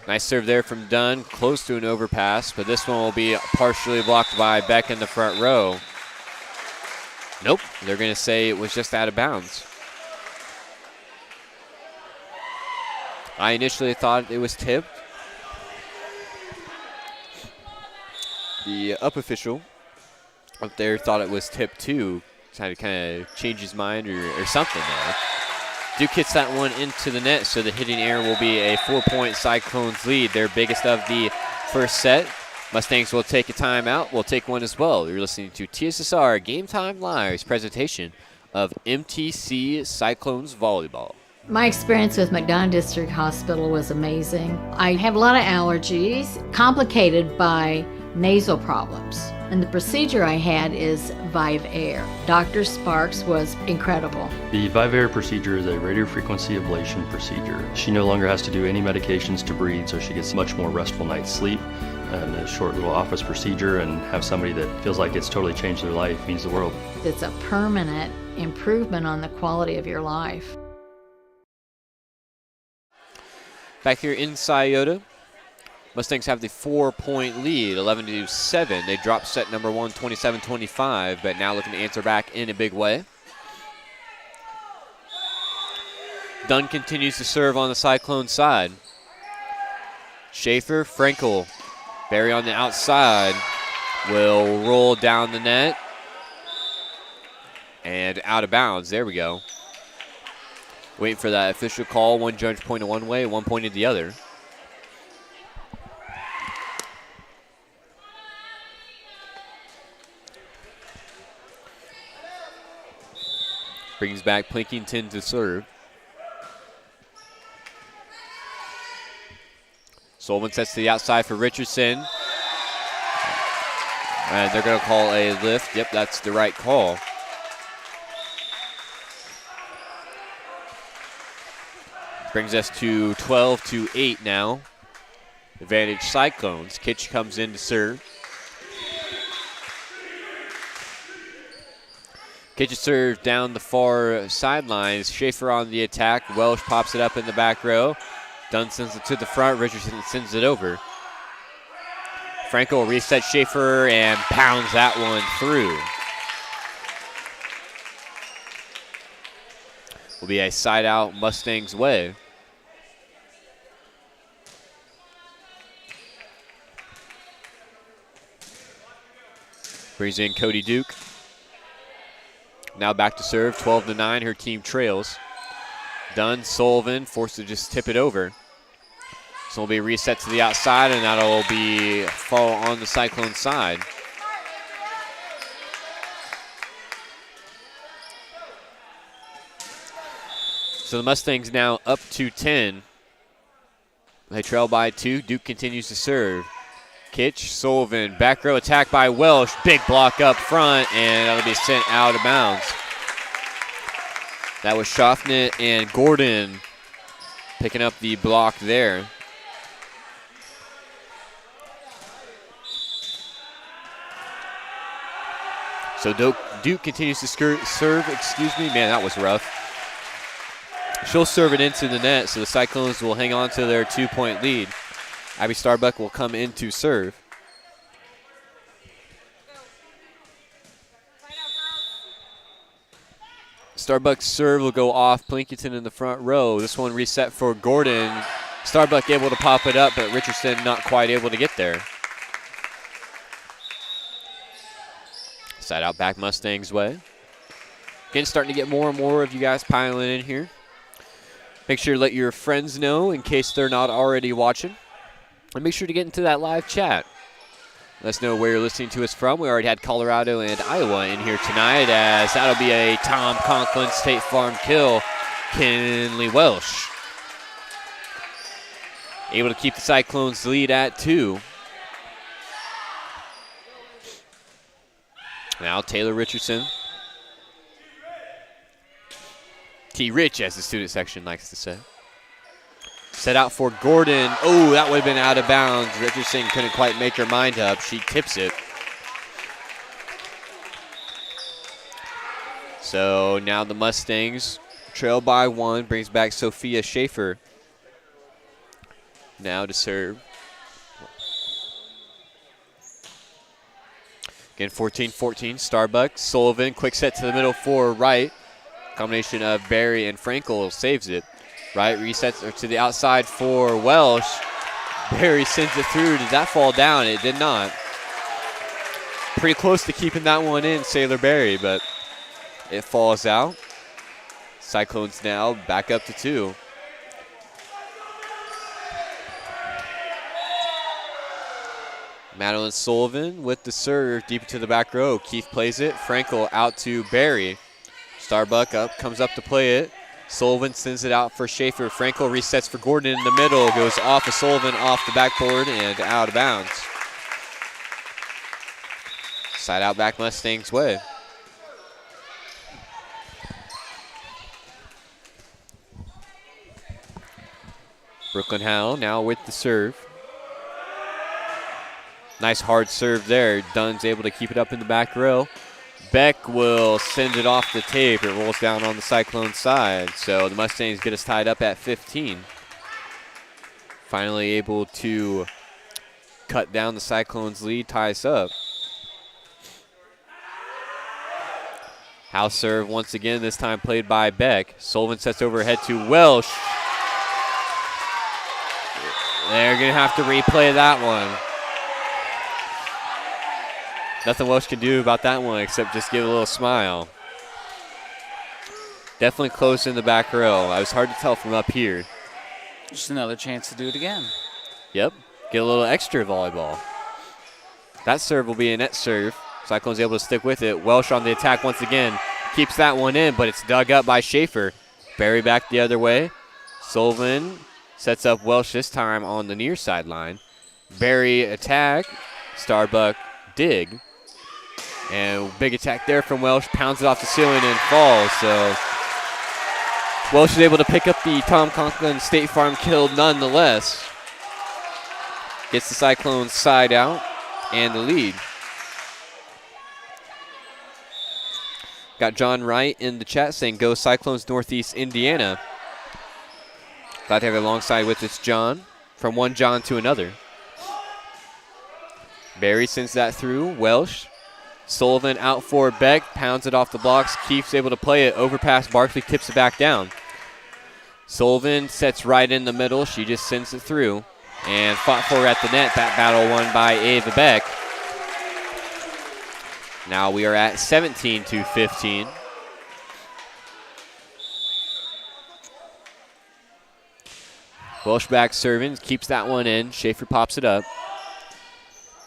S1: Nice serve there from Dunn. Close to an overpass, but this one will be partially blocked by Beck in the front row. Nope, they're going to say it was just out of bounds. I initially thought it was tipped. The up official up there thought it was tipped too. Had to kind of change his mind or something there. Duke hits that one into the net, so the hitting error will be a 4-point Cyclones lead, their biggest of the first set. Mustangs will take a timeout. We'll take one as well. You're listening to TSSR Game Time Live's presentation of MTC Cyclones Volleyball.
S11: My experience with McDonough District Hospital was amazing. I have a lot of allergies, complicated by nasal problems. And the procedure I had is Vive Air. Dr. Sparks was incredible.
S9: The Vive Air procedure is a radiofrequency ablation procedure. She no longer has to do any medications to breathe, so she gets much more restful night's sleep. And a short little office procedure, and have somebody that feels like it's totally changed their life means the world.
S11: It's a permanent improvement on the quality of your life.
S1: Back here in Scioto, Mustangs have the 4-point lead, 11-7. They dropped set number 1, 27-25, but now looking to answer back in a big way. Dunn continues to serve on the Cyclone side. Schaefer, Frankel, Barry on the outside will roll down the net and out of bounds. There we go. Waiting for that official call. One judge pointed one way, one pointed the other. Brings back Plinkington to serve. Sullivan sets to the outside for Richardson. And they're going to call a lift. Yep, that's the right call. Brings us to 12-8 now. Advantage Cyclones. Kitch comes in to serve. Kitch serves down the far sidelines. Schaefer on the attack. Welsh pops it up in the back row. Dunn sends it to the front. Richardson sends it over. Franco resets Schaefer and pounds that one through. Will be a side out Mustangs way. Brings in Cody Duke. Now back to serve, 12-9, her team trails. Dunn, Sullivan, forced to just tip it over. So it'll be reset to the outside, and that'll be fall on the Cyclone side. So the Mustangs now up to 10. They trail by 2. Duke continues to serve. Kitch, Sullivan, back row attack by Welsh. Big block up front, and that'll be sent out of bounds. That was Schaffnet and Gordon picking up the block there. So Duke continues to serve, Man, that was rough. She'll serve it into the net, so the Cyclones will hang on to their 2-point lead. Abby Starbuck will come in to serve. Starbuck's serve will go off Plinkington in the front row. This one reset for Gordon. Starbuck able to pop it up, but Richardson not quite able to get there. Side out back Mustangs way. Again, starting to get more and more of you guys piling in here. Make sure to let your friends know in case they're not already watching. And make sure to get into that live chat. Let us know where you're listening to us from. We already had Colorado and Iowa in here tonight, as that'll be a Tom Conklin State Farm kill. Kinley Welsh able to keep the Cyclones lead at 2. Now Taylor Richardson. T-Rich, as the student section likes to say. Set out for Gordon. Oh, that would have been out of bounds. Richardson couldn't quite make her mind up. She tips it. So now the Mustangs trail by 1. Brings back Sophia Schaefer. Now to serve. Again, 14-14. Starbuck. Sullivan, quick set to the middle for Wright. Combination of Barry and Frankel saves it. Wright resets her to the outside for Welsh. Barry sends it through. Did that fall down? It did not. Pretty close to keeping that one in, Sailor Barry, but it falls out. Cyclones now back up to 2. Madeline Sullivan with the serve deep into the back row. Keith plays it. Frankel out to Barry. Starbuck comes up to play it. Sullivan sends it out for Schaefer. Frankel resets for Gordon in the middle. Goes off of Sullivan, off the backboard, and out of bounds. Side out back Mustangs way. Brooklyn Howell now with the serve. Nice hard serve there. Dunn's able to keep it up in the back row. Beck will send it off the tape. It rolls down on the Cyclone side. So the Mustangs get us tied up at 15. Finally able to cut down the Cyclones' lead, tie us up. House serve once again, this time played by Beck. Sullivan sets overhead to Welsh. They're going to have to replay that one. Nothing Welsh can do about that one except just give a little smile. Definitely close in the back row. I was hard to tell from up here.
S12: Just another chance to do it again.
S1: Yep, get a little extra volleyball. That serve will be a net serve. Cyclone's able to stick with it. Welsh on the attack once again. Keeps that one in, but it's dug up by Schaefer. Barry back the other way. Sullivan sets up Welsh this time on the near sideline. Barry attack. Starbuck dig. And big attack there from Welsh. Pounds it off the ceiling and falls. So Welsh is able to pick up the Tom Conklin State Farm kill nonetheless. Gets the Cyclones side out and the lead. Got John Wright in the chat saying, go Cyclones Northeast Indiana. Glad to have it alongside with us, John. From one John to another. Barry sends that through. Welsh. Sullivan out for Beck. Pounds it off the blocks. Keefe's able to play it. Overpass. Barkley tips it back down. Sullivan sets right in the middle. She just sends it through. And fought for at the net. That battle won by Ava Beck. Now we are at 17-15. Welsh back serving, keeps that one in. Schaefer pops it up.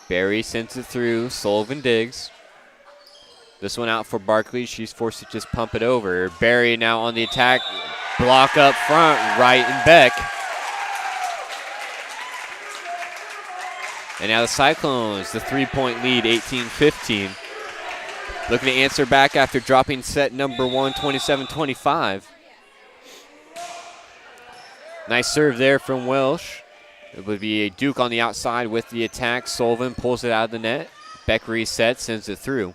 S1: Barry sends it through. Sullivan digs. This one out for Barkley. She's forced to just pump it over. Barry now on the attack. Block up front, Wright and Beck. And now the Cyclones, the 3-point lead, 18-15. Looking to answer back after dropping set number one, 27-25. Nice serve there from Welsh. It would be a Duke on the outside with the attack. Sullivan pulls it out of the net. Beck resets, sends it through.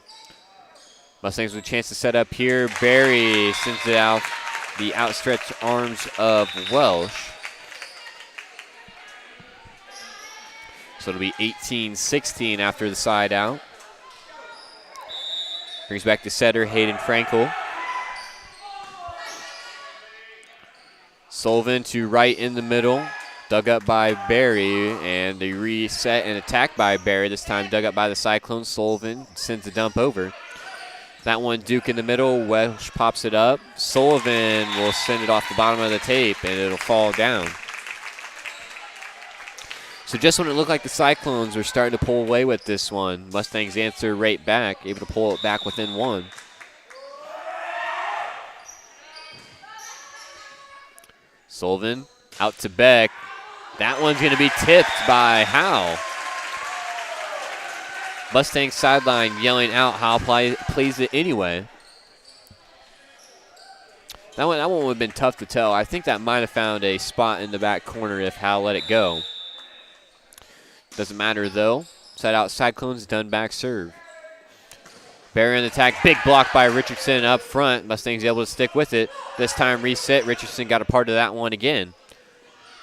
S1: Mustangs with a chance to set up here. Barry sends it out the outstretched arms of Welsh. So it'll be 18-16 after the side out. Brings back the setter, Hayden Frankel. Sullivan to right in the middle. Dug up by Barry, and the reset and attack by Barry. This time dug up by the Cyclones. Sullivan sends the dump over. That one, Duke in the middle. Welsh pops it up. Sullivan will send it off the bottom of the tape, and it'll fall down. So just when it looked like the Cyclones were starting to pull away with this one, Mustangs answer right back, able to pull it back within one. Sullivan out to Beck. That one's going to be tipped by Howe. Mustang sideline yelling out Howe plays it anyway. That one would have been tough to tell. I think that might have found a spot in the back corner if Howe let it go. Doesn't matter though. Side out Cyclones, done back serve. Barry on the attack, big block by Richardson up front. Mustangs able to stick with it. This time reset, Richardson got a part of that one again.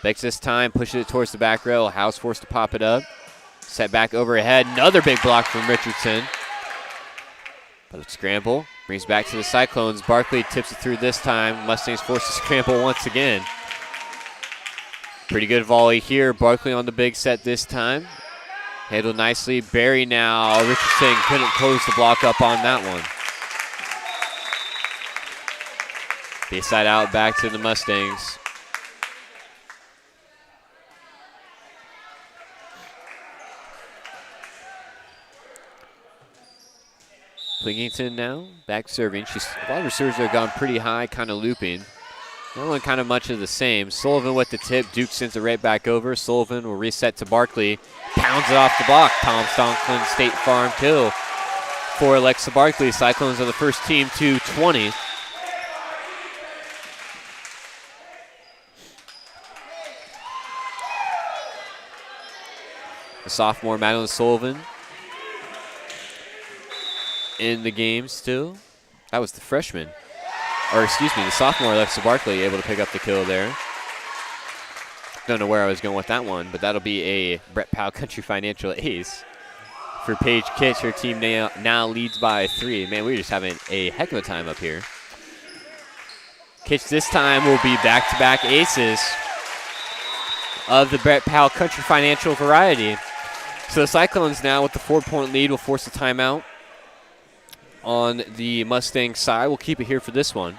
S1: Beck's this time, pushes it towards the back row. House forced to pop it up. Set back overhead, another big block from Richardson. But a scramble, brings back to the Cyclones. Barkley tips it through this time. Mustangs forced to scramble once again. Pretty good volley here. Barkley on the big set this time. Handled nicely. Barry now. Richardson couldn't close the block up on that one. Bayside out back to the Mustangs. Plingington now back serving. A lot of her serves have gone pretty high, kind of looping. That one kind of much of the same. Sullivan with the tip. Duke sends it right back over. Sullivan will reset to Barkley. Pounds it off the block. Tom Conklin State Farm kill. for Alexa Barkley. Cyclones are the first team to 20. The sophomore Madeline Sullivan in the game still. That was the freshman. Or excuse me, the sophomore Alexa Barkley able to pick up the kill there. Don't know where I was going with that one, but that'll be a Brett Powell Country Financial ace. For Paige Kitch, her team now leads by 3. Man, we're just having a heck of a time up here. Kitch this time will be back-to-back aces of the Brett Powell Country Financial variety. So the Cyclones now with the 4-point lead will force a timeout on the Mustang side. We'll keep it here for this one.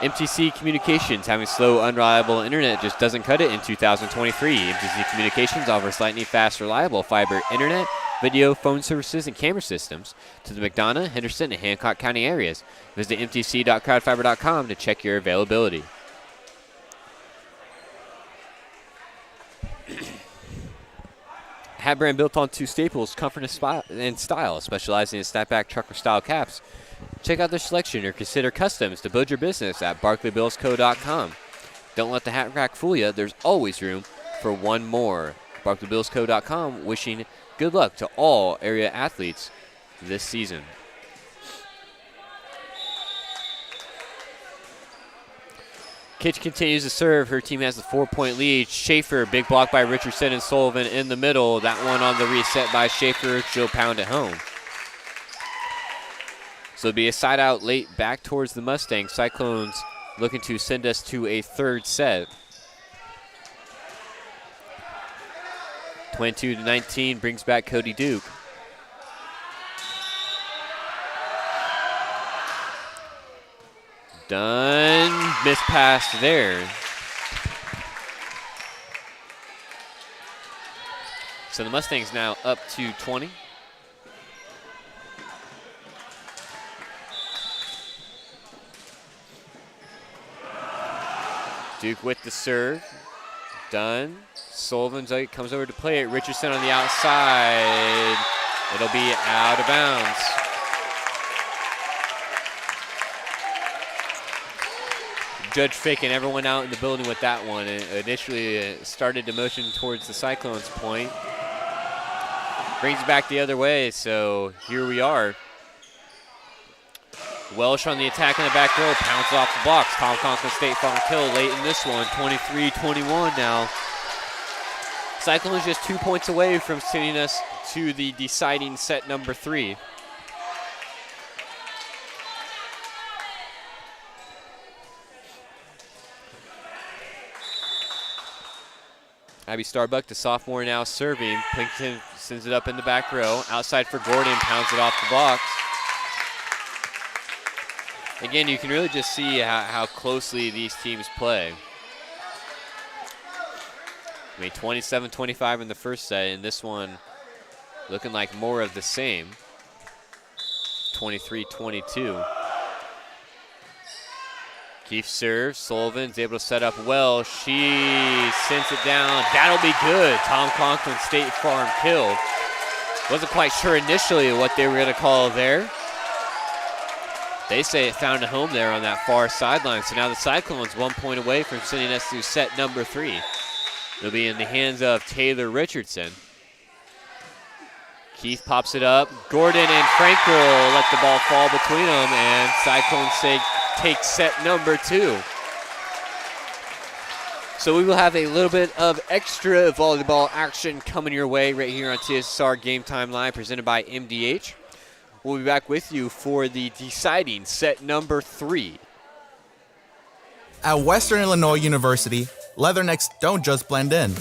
S1: MTC Communications, having slow, unreliable internet just doesn't cut it in 2023. MTC Communications offers lightning fast, reliable fiber internet, video, phone services, and camera systems to the McDonough, Henderson, and Hancock County areas. Visit mtc.crowdfiber.com to check your availability. Hat brand built on 2 staples, comfort and style, specializing in snapback trucker-style caps. Check out their selection or consider customs to build your business at barclaybillsco.com. Don't let the hat rack fool you. There's always room for one more. barclaybillsco.com, wishing good luck to all area athletes this season. Kitch continues to serve. Her team has the 4-point lead. Schaefer, big block by Richardson and Sullivan in the middle. That one on the reset by Schaefer. She'll pound it home. So it'll be a side out late back towards the Mustangs. Cyclones looking to send us to a third set. 22-19 brings back Cody Duke. Done. Miss pass there. So the Mustangs now up to 20. Duke with the serve. Done. Sullivan's comes over to play it. Richardson on the outside. It'll be out of bounds. Judge faking everyone out in the building with that one. It initially started to motion towards the Cyclones point. Brings it back the other way, so here we are. Welsh on the attack in the back row, pounces off the blocks. Tom Conklin State Farm kill late in this one, 23-21 now. Cyclones just 2 points away from sending us to the deciding set number 3. Abby Starbuck, the sophomore, now serving. Plinkton sends it up in the back row. Outside for Gordon, pounds it off the blocks. Again, you can really just see how closely these teams play. I mean, 27-25 in the first set, and this one looking like more of the same. 23-22. Keefe serves. Sullivan's able to set up well. She sends it down. That'll be good. Tom Conklin State Farm kill. Wasn't quite sure initially what they were going to call there. They say it found a home there on that far sideline. So now the Cyclones 1 point away from sending us to set number 3. It'll be in the hands of Taylor Richardson. Keith pops it up. Gordon and Frankel let the ball fall between them, and Cyclones take set number 2. So we will have a little bit of extra volleyball action coming your way right here on TSSR Game Time Live, presented by MDH. We'll be back with you for the deciding set number 3.
S3: At Western Illinois University, Leathernecks don't just blend in.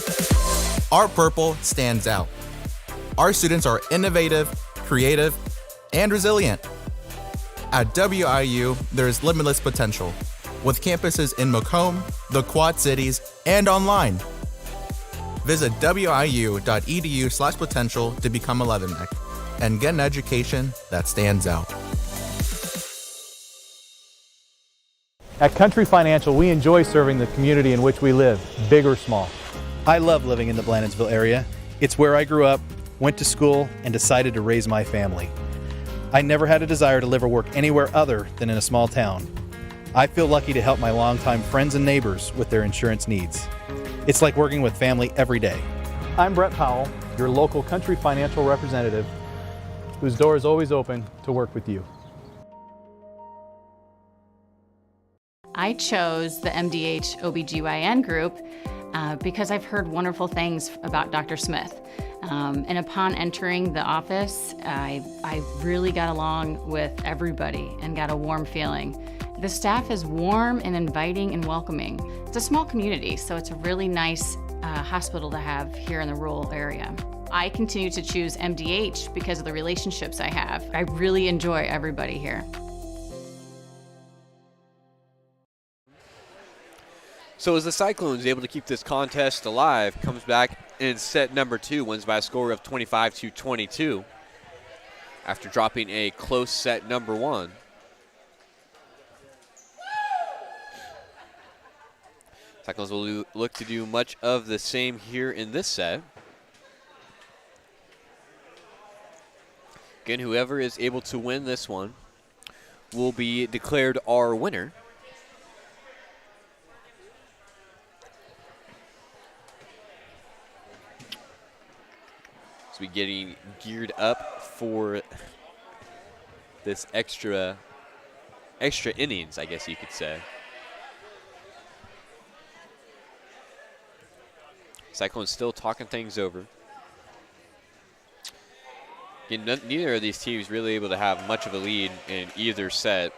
S3: Our purple stands out. Our students are innovative, creative, and resilient. At WIU, there is limitless potential, with campuses in Macomb, the Quad Cities, and online. Visit wiu.edu/potential to become a Leatherneck and get an education that stands out.
S5: At Country Financial, we enjoy serving the community in which we live, big or small.
S6: I love living in the Blandonsville area. It's where I grew up, went to school, and decided to raise my family. I never had a desire to live or work anywhere other than in a small town. I feel lucky to help my longtime friends and neighbors with their insurance needs. It's like working with family every day.
S5: I'm Brett Powell, your local country financial representative, whose door is always open to work with you.
S13: I chose the MDH OBGYN group because I've heard wonderful things about Dr. Smith. And upon entering the office, I really got along with everybody and got a warm feeling. The staff is warm and inviting and welcoming. It's a small community, so it's a really nice hospital to have here in the rural area. I continue to choose MDH because of the relationships I have. I really enjoy everybody here.
S1: So as the Cyclones able to keep this contest alive, comes back in set number 2, wins by a score of 25-22 after dropping a close set number 1. Cyclones will look to do much of the same here in this set. Again, whoever is able to win this one will be declared our winner. So we're getting geared up for this extra innings, I guess you could say. Cyclones still talking things over. Again, neither of these teams really able to have much of a lead in either set.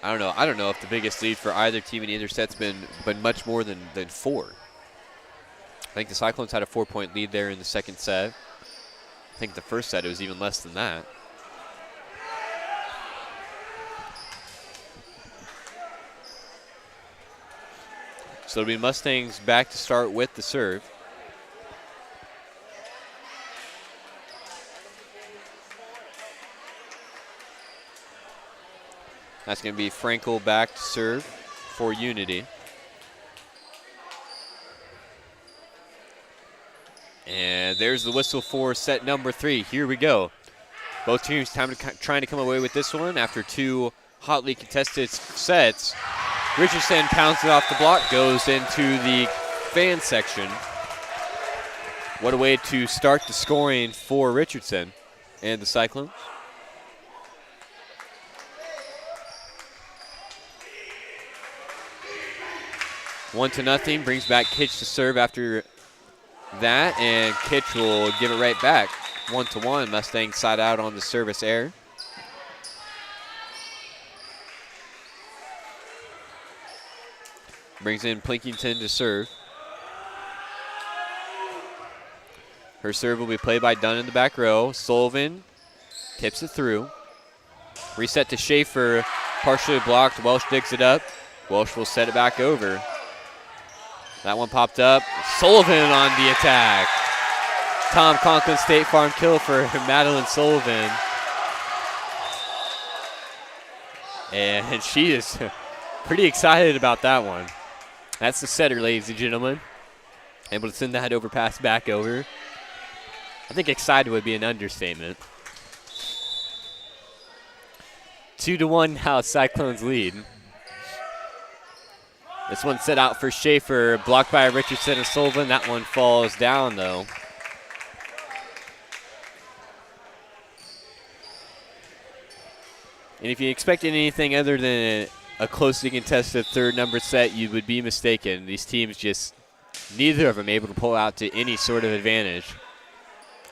S1: I don't know if the biggest lead for either team in either set's been much more than 4. I think the Cyclones had a 4-point lead there in the second set. I think the first set it was even less than that. So it'll be Mustangs back to start with the serve. That's going to be Frankel back to serve for Unity. And there's the whistle for set number 3. Here we go. Both teams trying to come away with this one after 2 hotly contested sets. Richardson pounds it off the block, goes into the fan section. What a way to start the scoring for Richardson and the Cyclones. One to nothing, brings back Kitch to serve after that, and Kitch will give it right back. 1-1, Mustangs side out on the service error. Brings in Plinkington to serve. Her serve will be played by Dunn in the back row. Sullivan tips it through. Reset to Schaefer, partially blocked. Welsh digs it up. Welsh will set it back over. That one popped up. Sullivan on the attack. Tom Conklin State Farm kill for Madeline Sullivan. And she is pretty excited about that one. That's the setter, ladies and gentlemen. Able to send that overpass back over. I think excited would be an understatement. 2-1 now, Cyclones lead. This one set out for Schaefer, blocked by Richardson and Sullivan. That one falls down, though. And if you expected anything other than a closely contested third number set, you would be mistaken. These teams just, neither of them able to pull out to any sort of advantage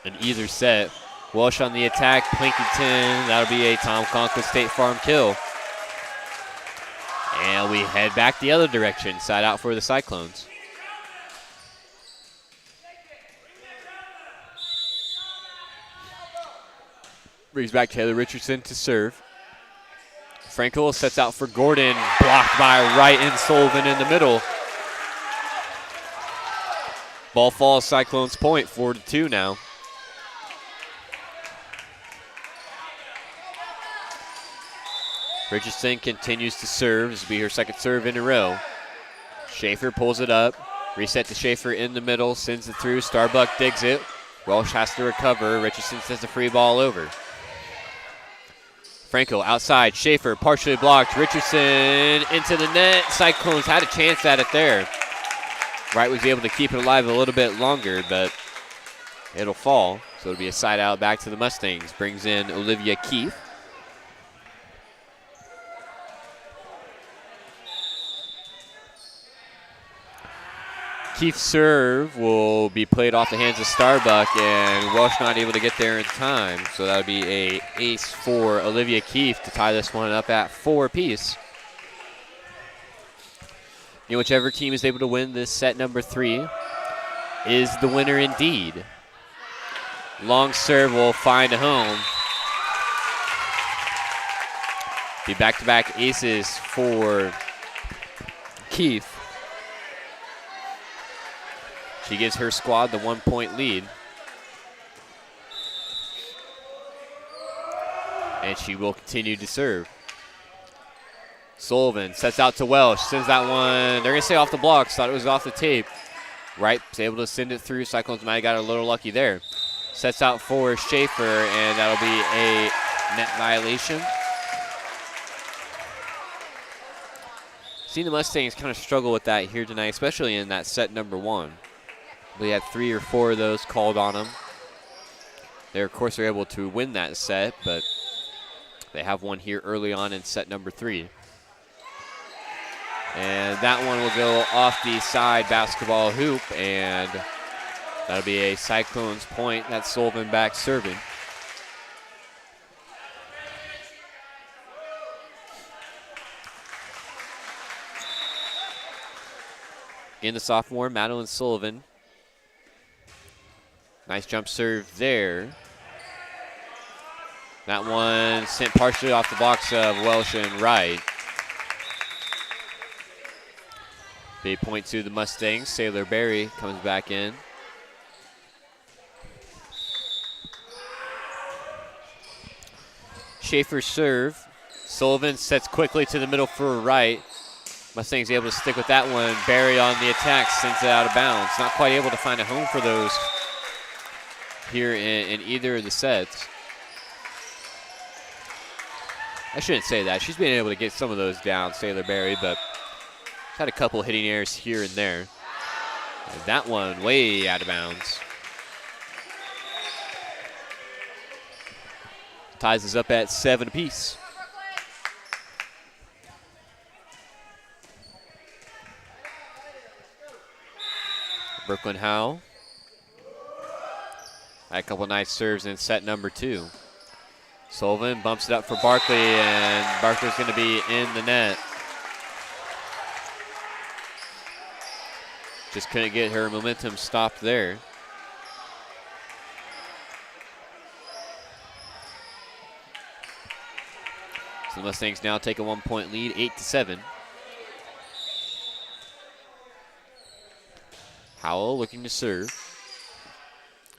S1: in either set. Walsh on the attack, Plinkington, that'll be a Tom Conklin State Farm kill. And we head back the other direction, side out for the Cyclones. Brings back Taylor Richardson to serve. Frankel sets out for Gordon, blocked by Wright and Sullivan in the middle. Ball falls, Cyclones point, 4-2 now. Richardson continues to serve. This will be her second serve in a row. Schaefer pulls it up. Reset to Schaefer in the middle, sends it through. Starbuck digs it. Welsh has to recover. Richardson sends the free ball over. Franco outside. Schaefer partially blocked. Richardson into the net. Cyclones had a chance at it there. Wright was able to keep it alive a little bit longer, but it'll fall. So it'll be a side out back to the Mustangs. Brings in Olivia Keith. Keith's serve will be played off the hands of Starbuck, and Welsh not able to get there in time. So that'll be a ace for Olivia Keith to tie this one up at 4 apiece. You know, whichever team is able to win this set number 3 is the winner indeed. Long serve will find a home. Be back-to-back aces for Keith. She gives her squad the 1-point lead. And she will continue to serve. Sullivan sets out to Welsh, sends that one. They're going to say off the blocks, thought it was off the tape. Wright was able to send it through. Cyclones might have got a little lucky there. Sets out for Schaefer, and that'll be a net violation. Seen the Mustangs kind of struggle with that here tonight, especially in that set number 1. We had 3 or 4 of those called on them. They, of course, are able to win that set, but they have one here early on in set number 3. And that one will go off the side basketball hoop, and that'll be a Cyclones point. That's Sullivan back serving. In the sophomore, Madeline Sullivan. Nice jump serve there. That one sent partially off the blocks of Welsh and Wright. Big point to the Mustangs. Sailor Berry comes back in. Schaefer serve. Sullivan sets quickly to the middle for Wright. Mustangs able to stick with that one. Berry on the attack, sends it out of bounds. Not quite able to find a home for those here in either of the sets. I shouldn't say that. She's been able to get some of those down, Sailor Berry, but had a couple hitting errors here and there. And that one way out of bounds. Ties us up at 7 apiece. Brooklyn Howe. Had a couple nice serves in set number 2. Sullivan bumps it up for Barkley, and Barkley's going to be in the net. Just couldn't get her momentum stopped there. So the Mustangs now take a 1-point lead, 8-7. Howell looking to serve.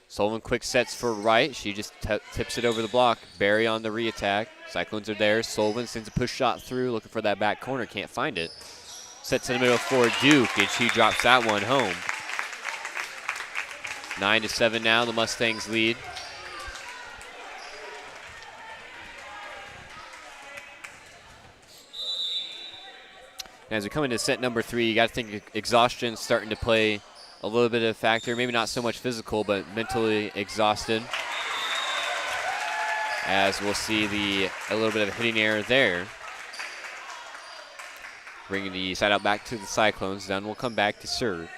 S1: Sullivan quick sets for Wright. She just tips it over the block. Berry on the re-attack. Cyclones are there. Sullivan sends a push shot through, looking for that back corner. Can't find it. Sets in the middle for Duke, and she drops that one home. 9-7 now, the Mustangs lead. And as we come into set number 3, you got to think exhaustion starting to play a little bit of a factor. Maybe not so much physical, but mentally exhausted. As we'll see a little bit of a hitting error there. Bringing the side out back to the Cyclones. Dunn will come back to serve.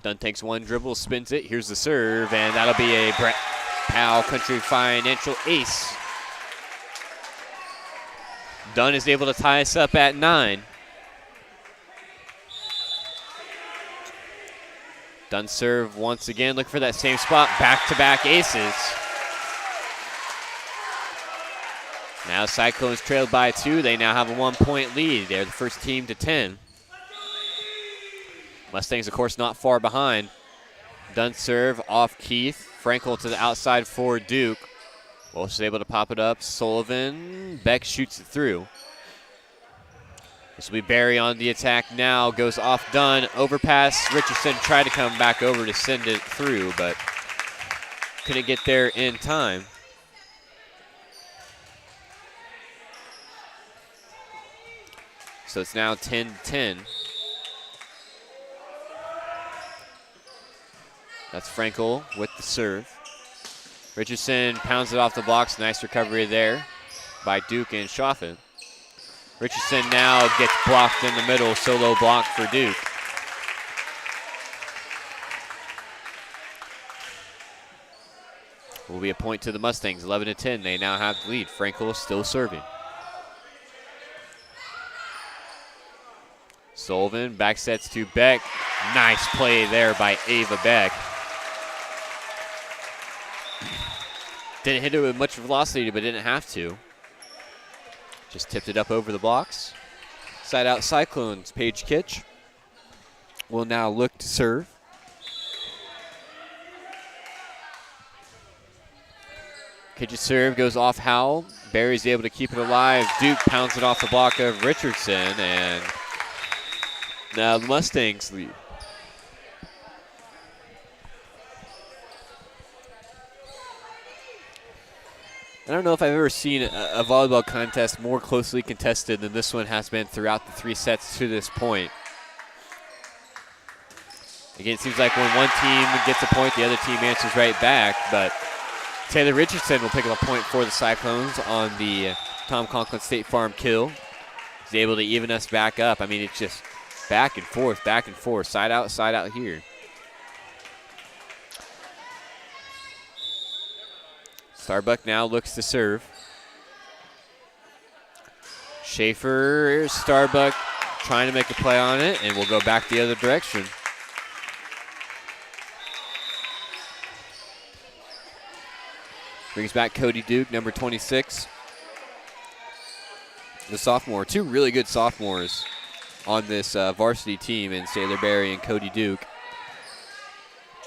S1: Dunn takes one dribble, spins it. Here's the serve, and that'll be a Brett Powell Country Financial ace. Dunn is able to tie us up at 9. Dunn serve once again, looking for that same spot. Back-to-back aces. Now Cyclones trailed by 2. They now have a 1-point lead. They're the first team to 10. Mustangs, of course, not far behind. Dunn serve off Keith. Frankel to the outside for Duke. Walsh is able to pop it up. Sullivan. Beck shoots it through. This will be Barry on the attack now. Goes off done. Overpass. Richardson tried to come back over to send it through, but couldn't get there in time. So it's now 10-10. That's Frankel with the serve. Richardson pounds it off the blocks. Nice recovery there by Duke and Schaffen. Richardson now gets blocked in the middle. Solo block for Duke. Will be a point to the Mustangs, 11-10. They now have the lead. Frankel still serving. Sullivan back sets to Beck. Nice play there by Ava Beck. Didn't hit it with much velocity, but didn't have to. Just tipped it up over the blocks. Side out Cyclones. Paige Kitch will now look to serve. Kitch's serve goes off Howell. Barry's able to keep it alive. Duke pounds it off the block of Richardson, and now the Mustangs lead. I don't know if I've ever seen a volleyball contest more closely contested than this one has been throughout the 3 sets to this point. Again, it seems like when one team gets a point, the other team answers right back, but Taylor Richardson will pick up a point for the Cyclones on the Tom Conklin State Farm kill. He's able to even us back up. I mean, it's just back and forth, side out here. Starbuck now looks to serve. Schaefer, Starbuck trying to make a play on it, and we'll go back the other direction. Brings back Cody Duke, number 26. The sophomore, 2 really good sophomores on this varsity team in Sailor Berry and Cody Duke.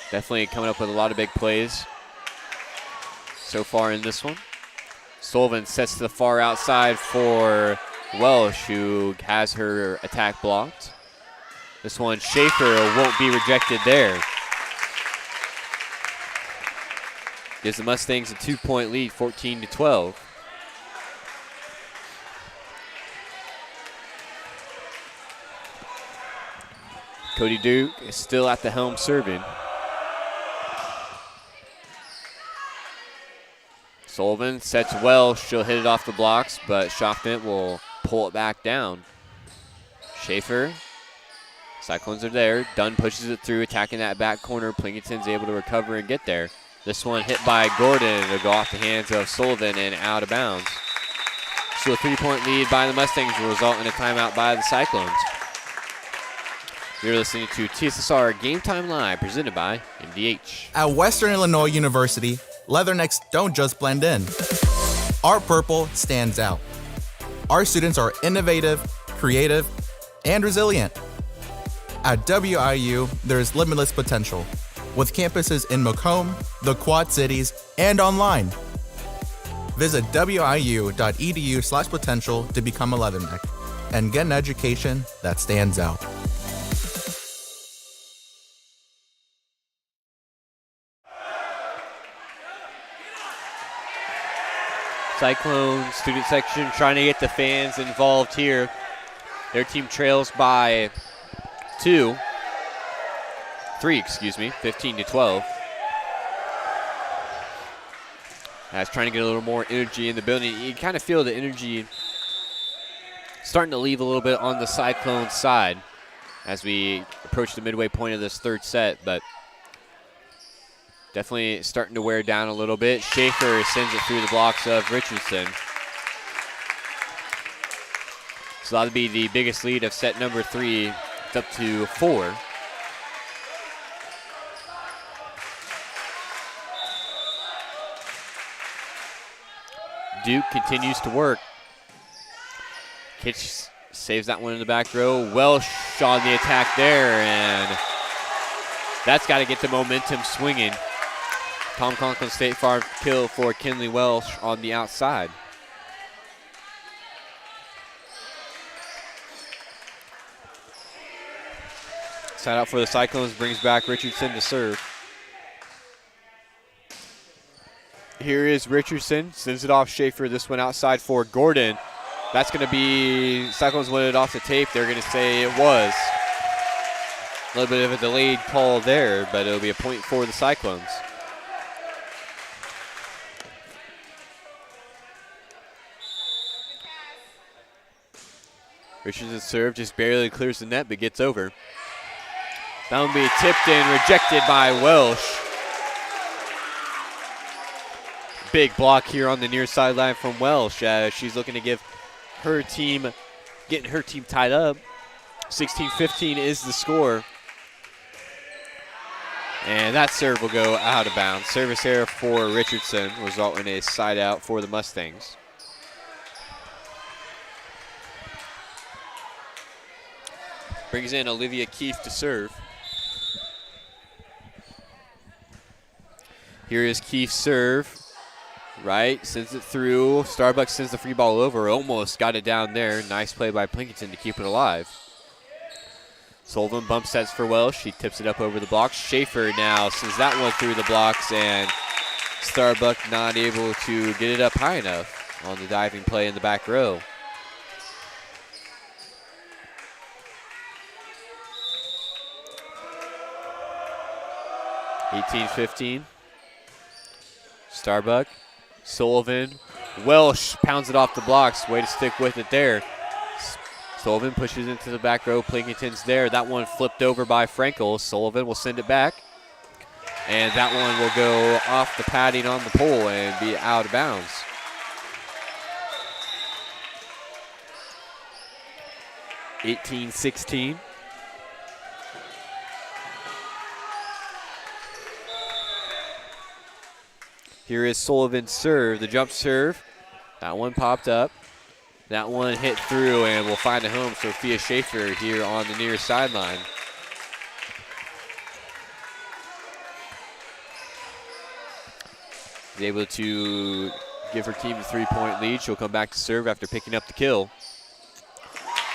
S1: Definitely coming up with a lot of big plays so far in this one. Sullivan sets to the far outside for Welsh, who has her attack blocked. This one, Schaefer won't be rejected there. Gives the Mustangs a 2-point lead, 14-12. Cody Duke is still at the helm serving. Sullivan sets Welsh. She'll hit it off the blocks, but Schaffnet will pull it back down. Schaefer. Cyclones are there. Dunn pushes it through, attacking that back corner. Plingenton's able to recover and get there. This one hit by Gordon. It'll go off the hands of Sullivan and out of bounds. So a 3-point lead by the Mustangs will result in a timeout by the Cyclones. You're listening to TSSR Game Time Live, presented by MDH.
S3: At Western Illinois University, Leathernecks don't just blend in. Our purple stands out. Our students are innovative, creative, and resilient. At WIU, there is limitless potential, with campuses in Macomb, the Quad Cities, and online. Visit wiu.edu/potential to become a Leatherneck and get an education that stands out.
S1: Cyclone student section trying to get the fans involved here. Their team trails by 3, 15-12. As trying to get a little more energy in the building. You kind of feel the energy starting to leave a little bit on the Cyclone side as we approach the midway point of this 3rd set, but definitely starting to wear down a little bit. Schaefer sends it through the blocks of Richardson. So that'll be the biggest lead of set number 3. It's up to 4. Duke continues to work. Kitch saves that one in the back row. Welsh on the attack there, and that's got to get the momentum swinging. Tom Conklin State Farm kill for Kinley Welsh on the outside. Side out for the Cyclones, brings back Richardson to serve. Here is Richardson, sends it off Schaefer. This one outside for Gordon. That's going to be, Cyclones win it off the tape. They're going to say it was. A little bit of a delayed call there, but it'll be a point for the Cyclones. Richardson's serve just barely clears the net, but gets over. That will be tipped in, rejected by Welsh. Big block here on the near sideline from Welsh. She's looking to give her team, getting her team tied up. 16-15 is the score. And that serve will go out of bounds. Service error for Richardson, resulting in a side out for the Mustangs. Brings in Olivia Keefe to serve. Here is Keefe's serve. Right, sends it through. Starbuck sends the free ball over. Almost got it down there. Nice play by Plinkington to keep it alive. Sullivan bump sets for Welsh. She tips it up over the blocks. Schaefer now sends that one through the blocks, and Starbuck not able to get it up high enough on the diving play in the back row. (18-15). Starbuck. Sullivan. Welsh pounds it off the blocks. Way to stick with it there. Sullivan pushes into the back row. Plinkington's there. That one flipped over by Frankel. Sullivan will send it back. And that one will go off the padding on the pole and be out of bounds. (18-16). Here is Sullivan's serve, the jump serve. That one popped up. That one hit through and will find a home. Sophia Schaefer here on the near sideline. Is able to give her team a 3-point lead. She'll come back to serve after picking up the kill.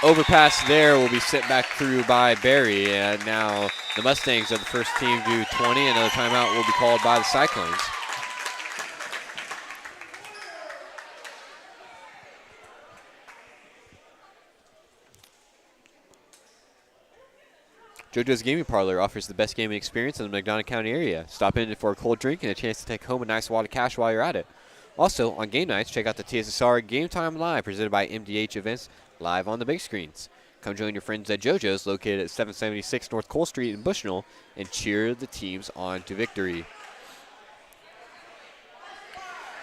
S1: Overpass there will be sent back through by Barry. And now the Mustangs are the first team to 20. Another timeout will be called by the Cyclones. JoJo's Gaming Parlor offers the best gaming experience in the McDonough County area. Stop in for a cold drink and a chance to take home a nice wad of cash while you're at it. Also, on game nights, check out the TSSR Game Time Live, presented by MDH Events, live on the big screens. Come join your friends at JoJo's, located at 776 North Cole Street in Bushnell, and cheer the teams on to victory.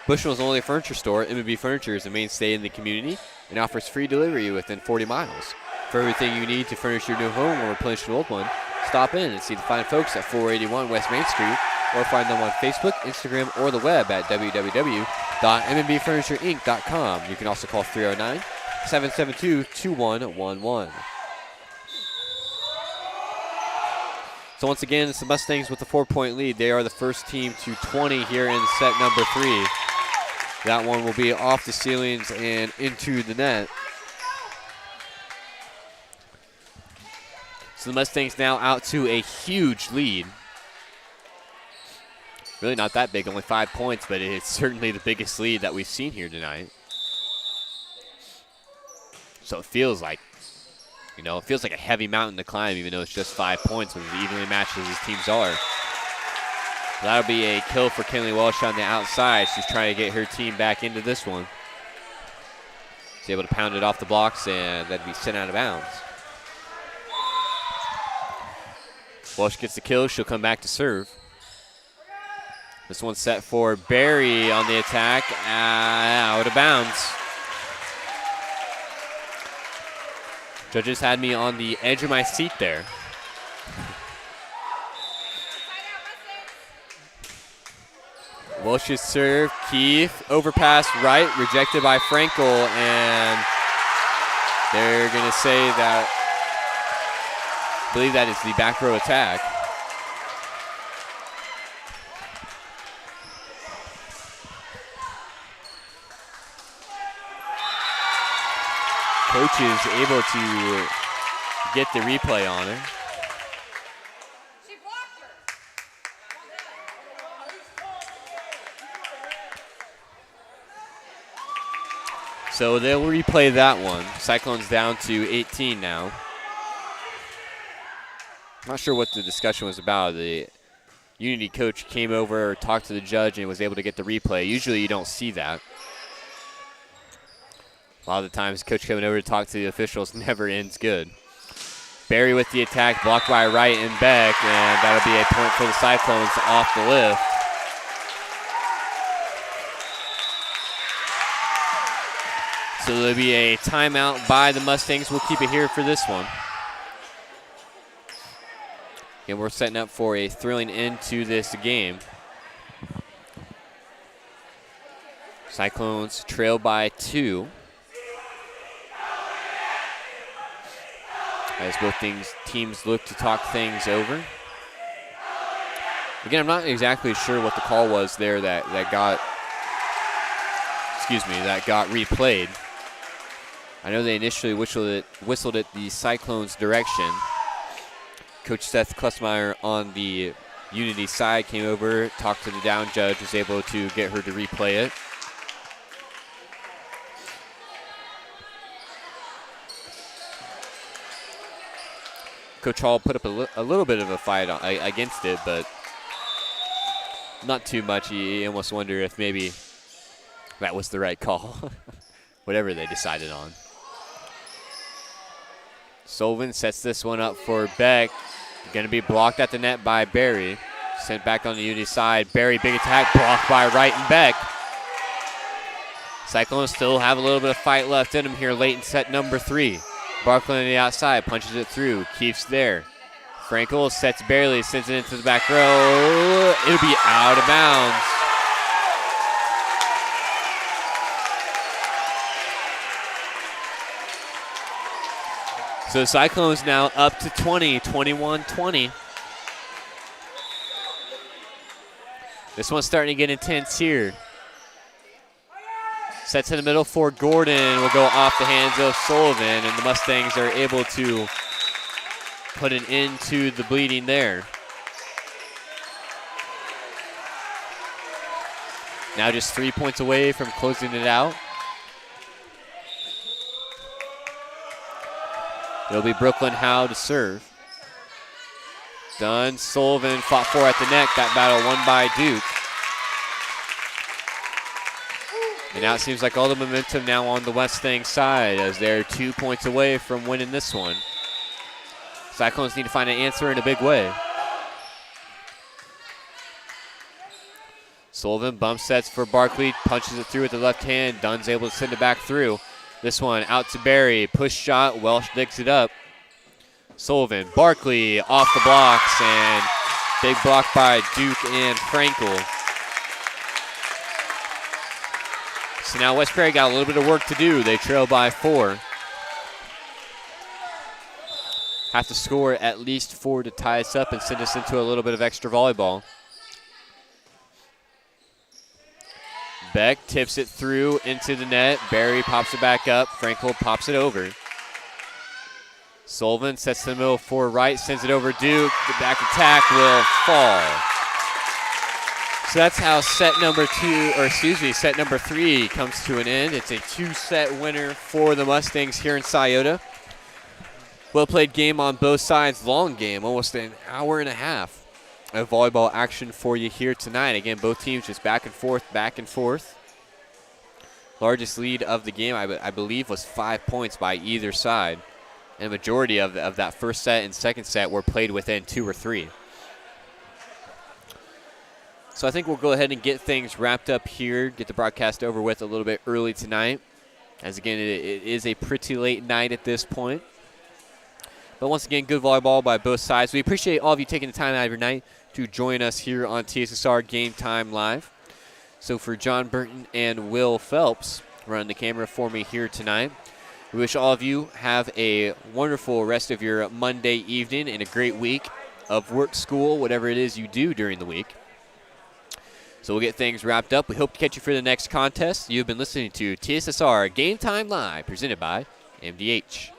S1: Bushnell's only furniture store, M&B Furniture, is the mainstay in the community and offers free delivery within 40 miles. For everything you need to furnish your new home or replenish an old one, stop in and see the fine folks at 481 West Main Street, or find them on Facebook, Instagram, or the web at www.mbfurnitureiinc.com. You can also call 309-772-2111. So once again, it's the Mustangs with the 4-point lead. They are the first team to 20 here in set number 3. That one will be off the ceilings and into the net. So the Mustangs now out to a huge lead. Really not that big, only 5 points, but it's certainly the biggest lead that we've seen here tonight. So it feels like, it feels like a heavy mountain to climb, even though it's just 5 points when as evenly matched as these teams are. That'll be a kill for Kenley Welsh on the outside. She's trying to get her team back into this one. She's able to pound it off the blocks, and that'd be sent out of bounds. Welsh gets the kill. She'll come back to serve. This one's set for Barry on the attack. Out of bounds. Judges had me on the edge of my seat there. Welsh's serve. Keefe. Overpass right. Rejected by Frankel. And they're going to say that, I believe that is the back row attack. Coach is able to get the replay on it. So they'll replay that one. Cyclones down to 18 now. Not sure what the discussion was about. The Unity coach came over, talked to the judge, and was able to get the replay. Usually you don't see that. A lot of the times coach coming over to talk to the officials never ends good. Barry with the attack, blocked by Wright and Beck, and that'll be a point for the Cyclones off the lift. So there'll be a timeout by the Mustangs. We'll keep it here for this one. And we're setting up for a thrilling end to this game. Cyclones trail by 2. As both teams look to talk things over. Again, I'm not exactly sure what the call was there that got replayed. I know they initially whistled it the Cyclones' direction. Coach Seth Klessmeyer on the Unity side came over, talked to the down judge, was able to get her to replay it. Coach Hall put up a little bit of a fight against it, but not too much. He almost wondered if maybe that was the right call, whatever they decided on. Sullivan sets this one up for Beck. Going to be blocked at the net by Barry. Sent back on the Unity side. Barry, big attack, blocked by Wright and Beck. Cyclones still have a little bit of fight left in them here late in set number 3. Barkley on the outside, punches it through, keeps there. Frankel sets barely, sends it into the back row. It'll be out of bounds. So Cyclones now up to 20, 21-20. This one's starting to get intense here. Sets in the middle for Gordon, will go off the hands of Sullivan, and the Mustangs are able to put an end to the bleeding there. Now just 3 points away from closing it out. It'll be Brooklyn Howe to serve. Dunn, Sullivan fought for at the neck. That battle won by Duke. And now it seems like all the momentum now on the Mustang side as they're 2 points away from winning this one. Cyclones need to find an answer in a big way. Sullivan bump sets for Barkley, punches it through with the left hand. Dunn's able to send it back through. This one out to Barry, push shot, Welsh digs it up. Sullivan, Barkley off the blocks, and big block by Duke and Frankel. So now West Prairie got a little bit of work to do. They trail by 4. Have to score at least 4 to tie us up and send us into a little bit of extra volleyball. Beck tips it through into the net. Barry pops it back up. Frankel pops it over. Sullivan sets the middle for Wright, sends it over Duke. The back attack will fall. So that's how set number 3 comes to an end. It's a 2-set winner for the Mustangs here in Scioto. Well played game on both sides, long game, almost an hour and a half of volleyball action for you here tonight. Again, both teams just back and forth. Largest lead of the game, I believe, was 5 points by either side. And the majority of that first set and second set were played within 2 or 3. So I think we'll go ahead and get things wrapped up here, get the broadcast over with a little bit early tonight. As again, it is a pretty late night at this point. But once again, good volleyball by both sides. We appreciate all of you taking the time out of your night to join us here on TSSR Game Time Live. So for John Burton and Will Phelps running the camera for me here tonight, we wish all of you have a wonderful rest of your Monday evening and a great week of work, school, whatever it is you do during the week. So we'll get things wrapped up. We hope to catch you for the next contest. You've been listening to TSSR Game Time Live, presented by MDH.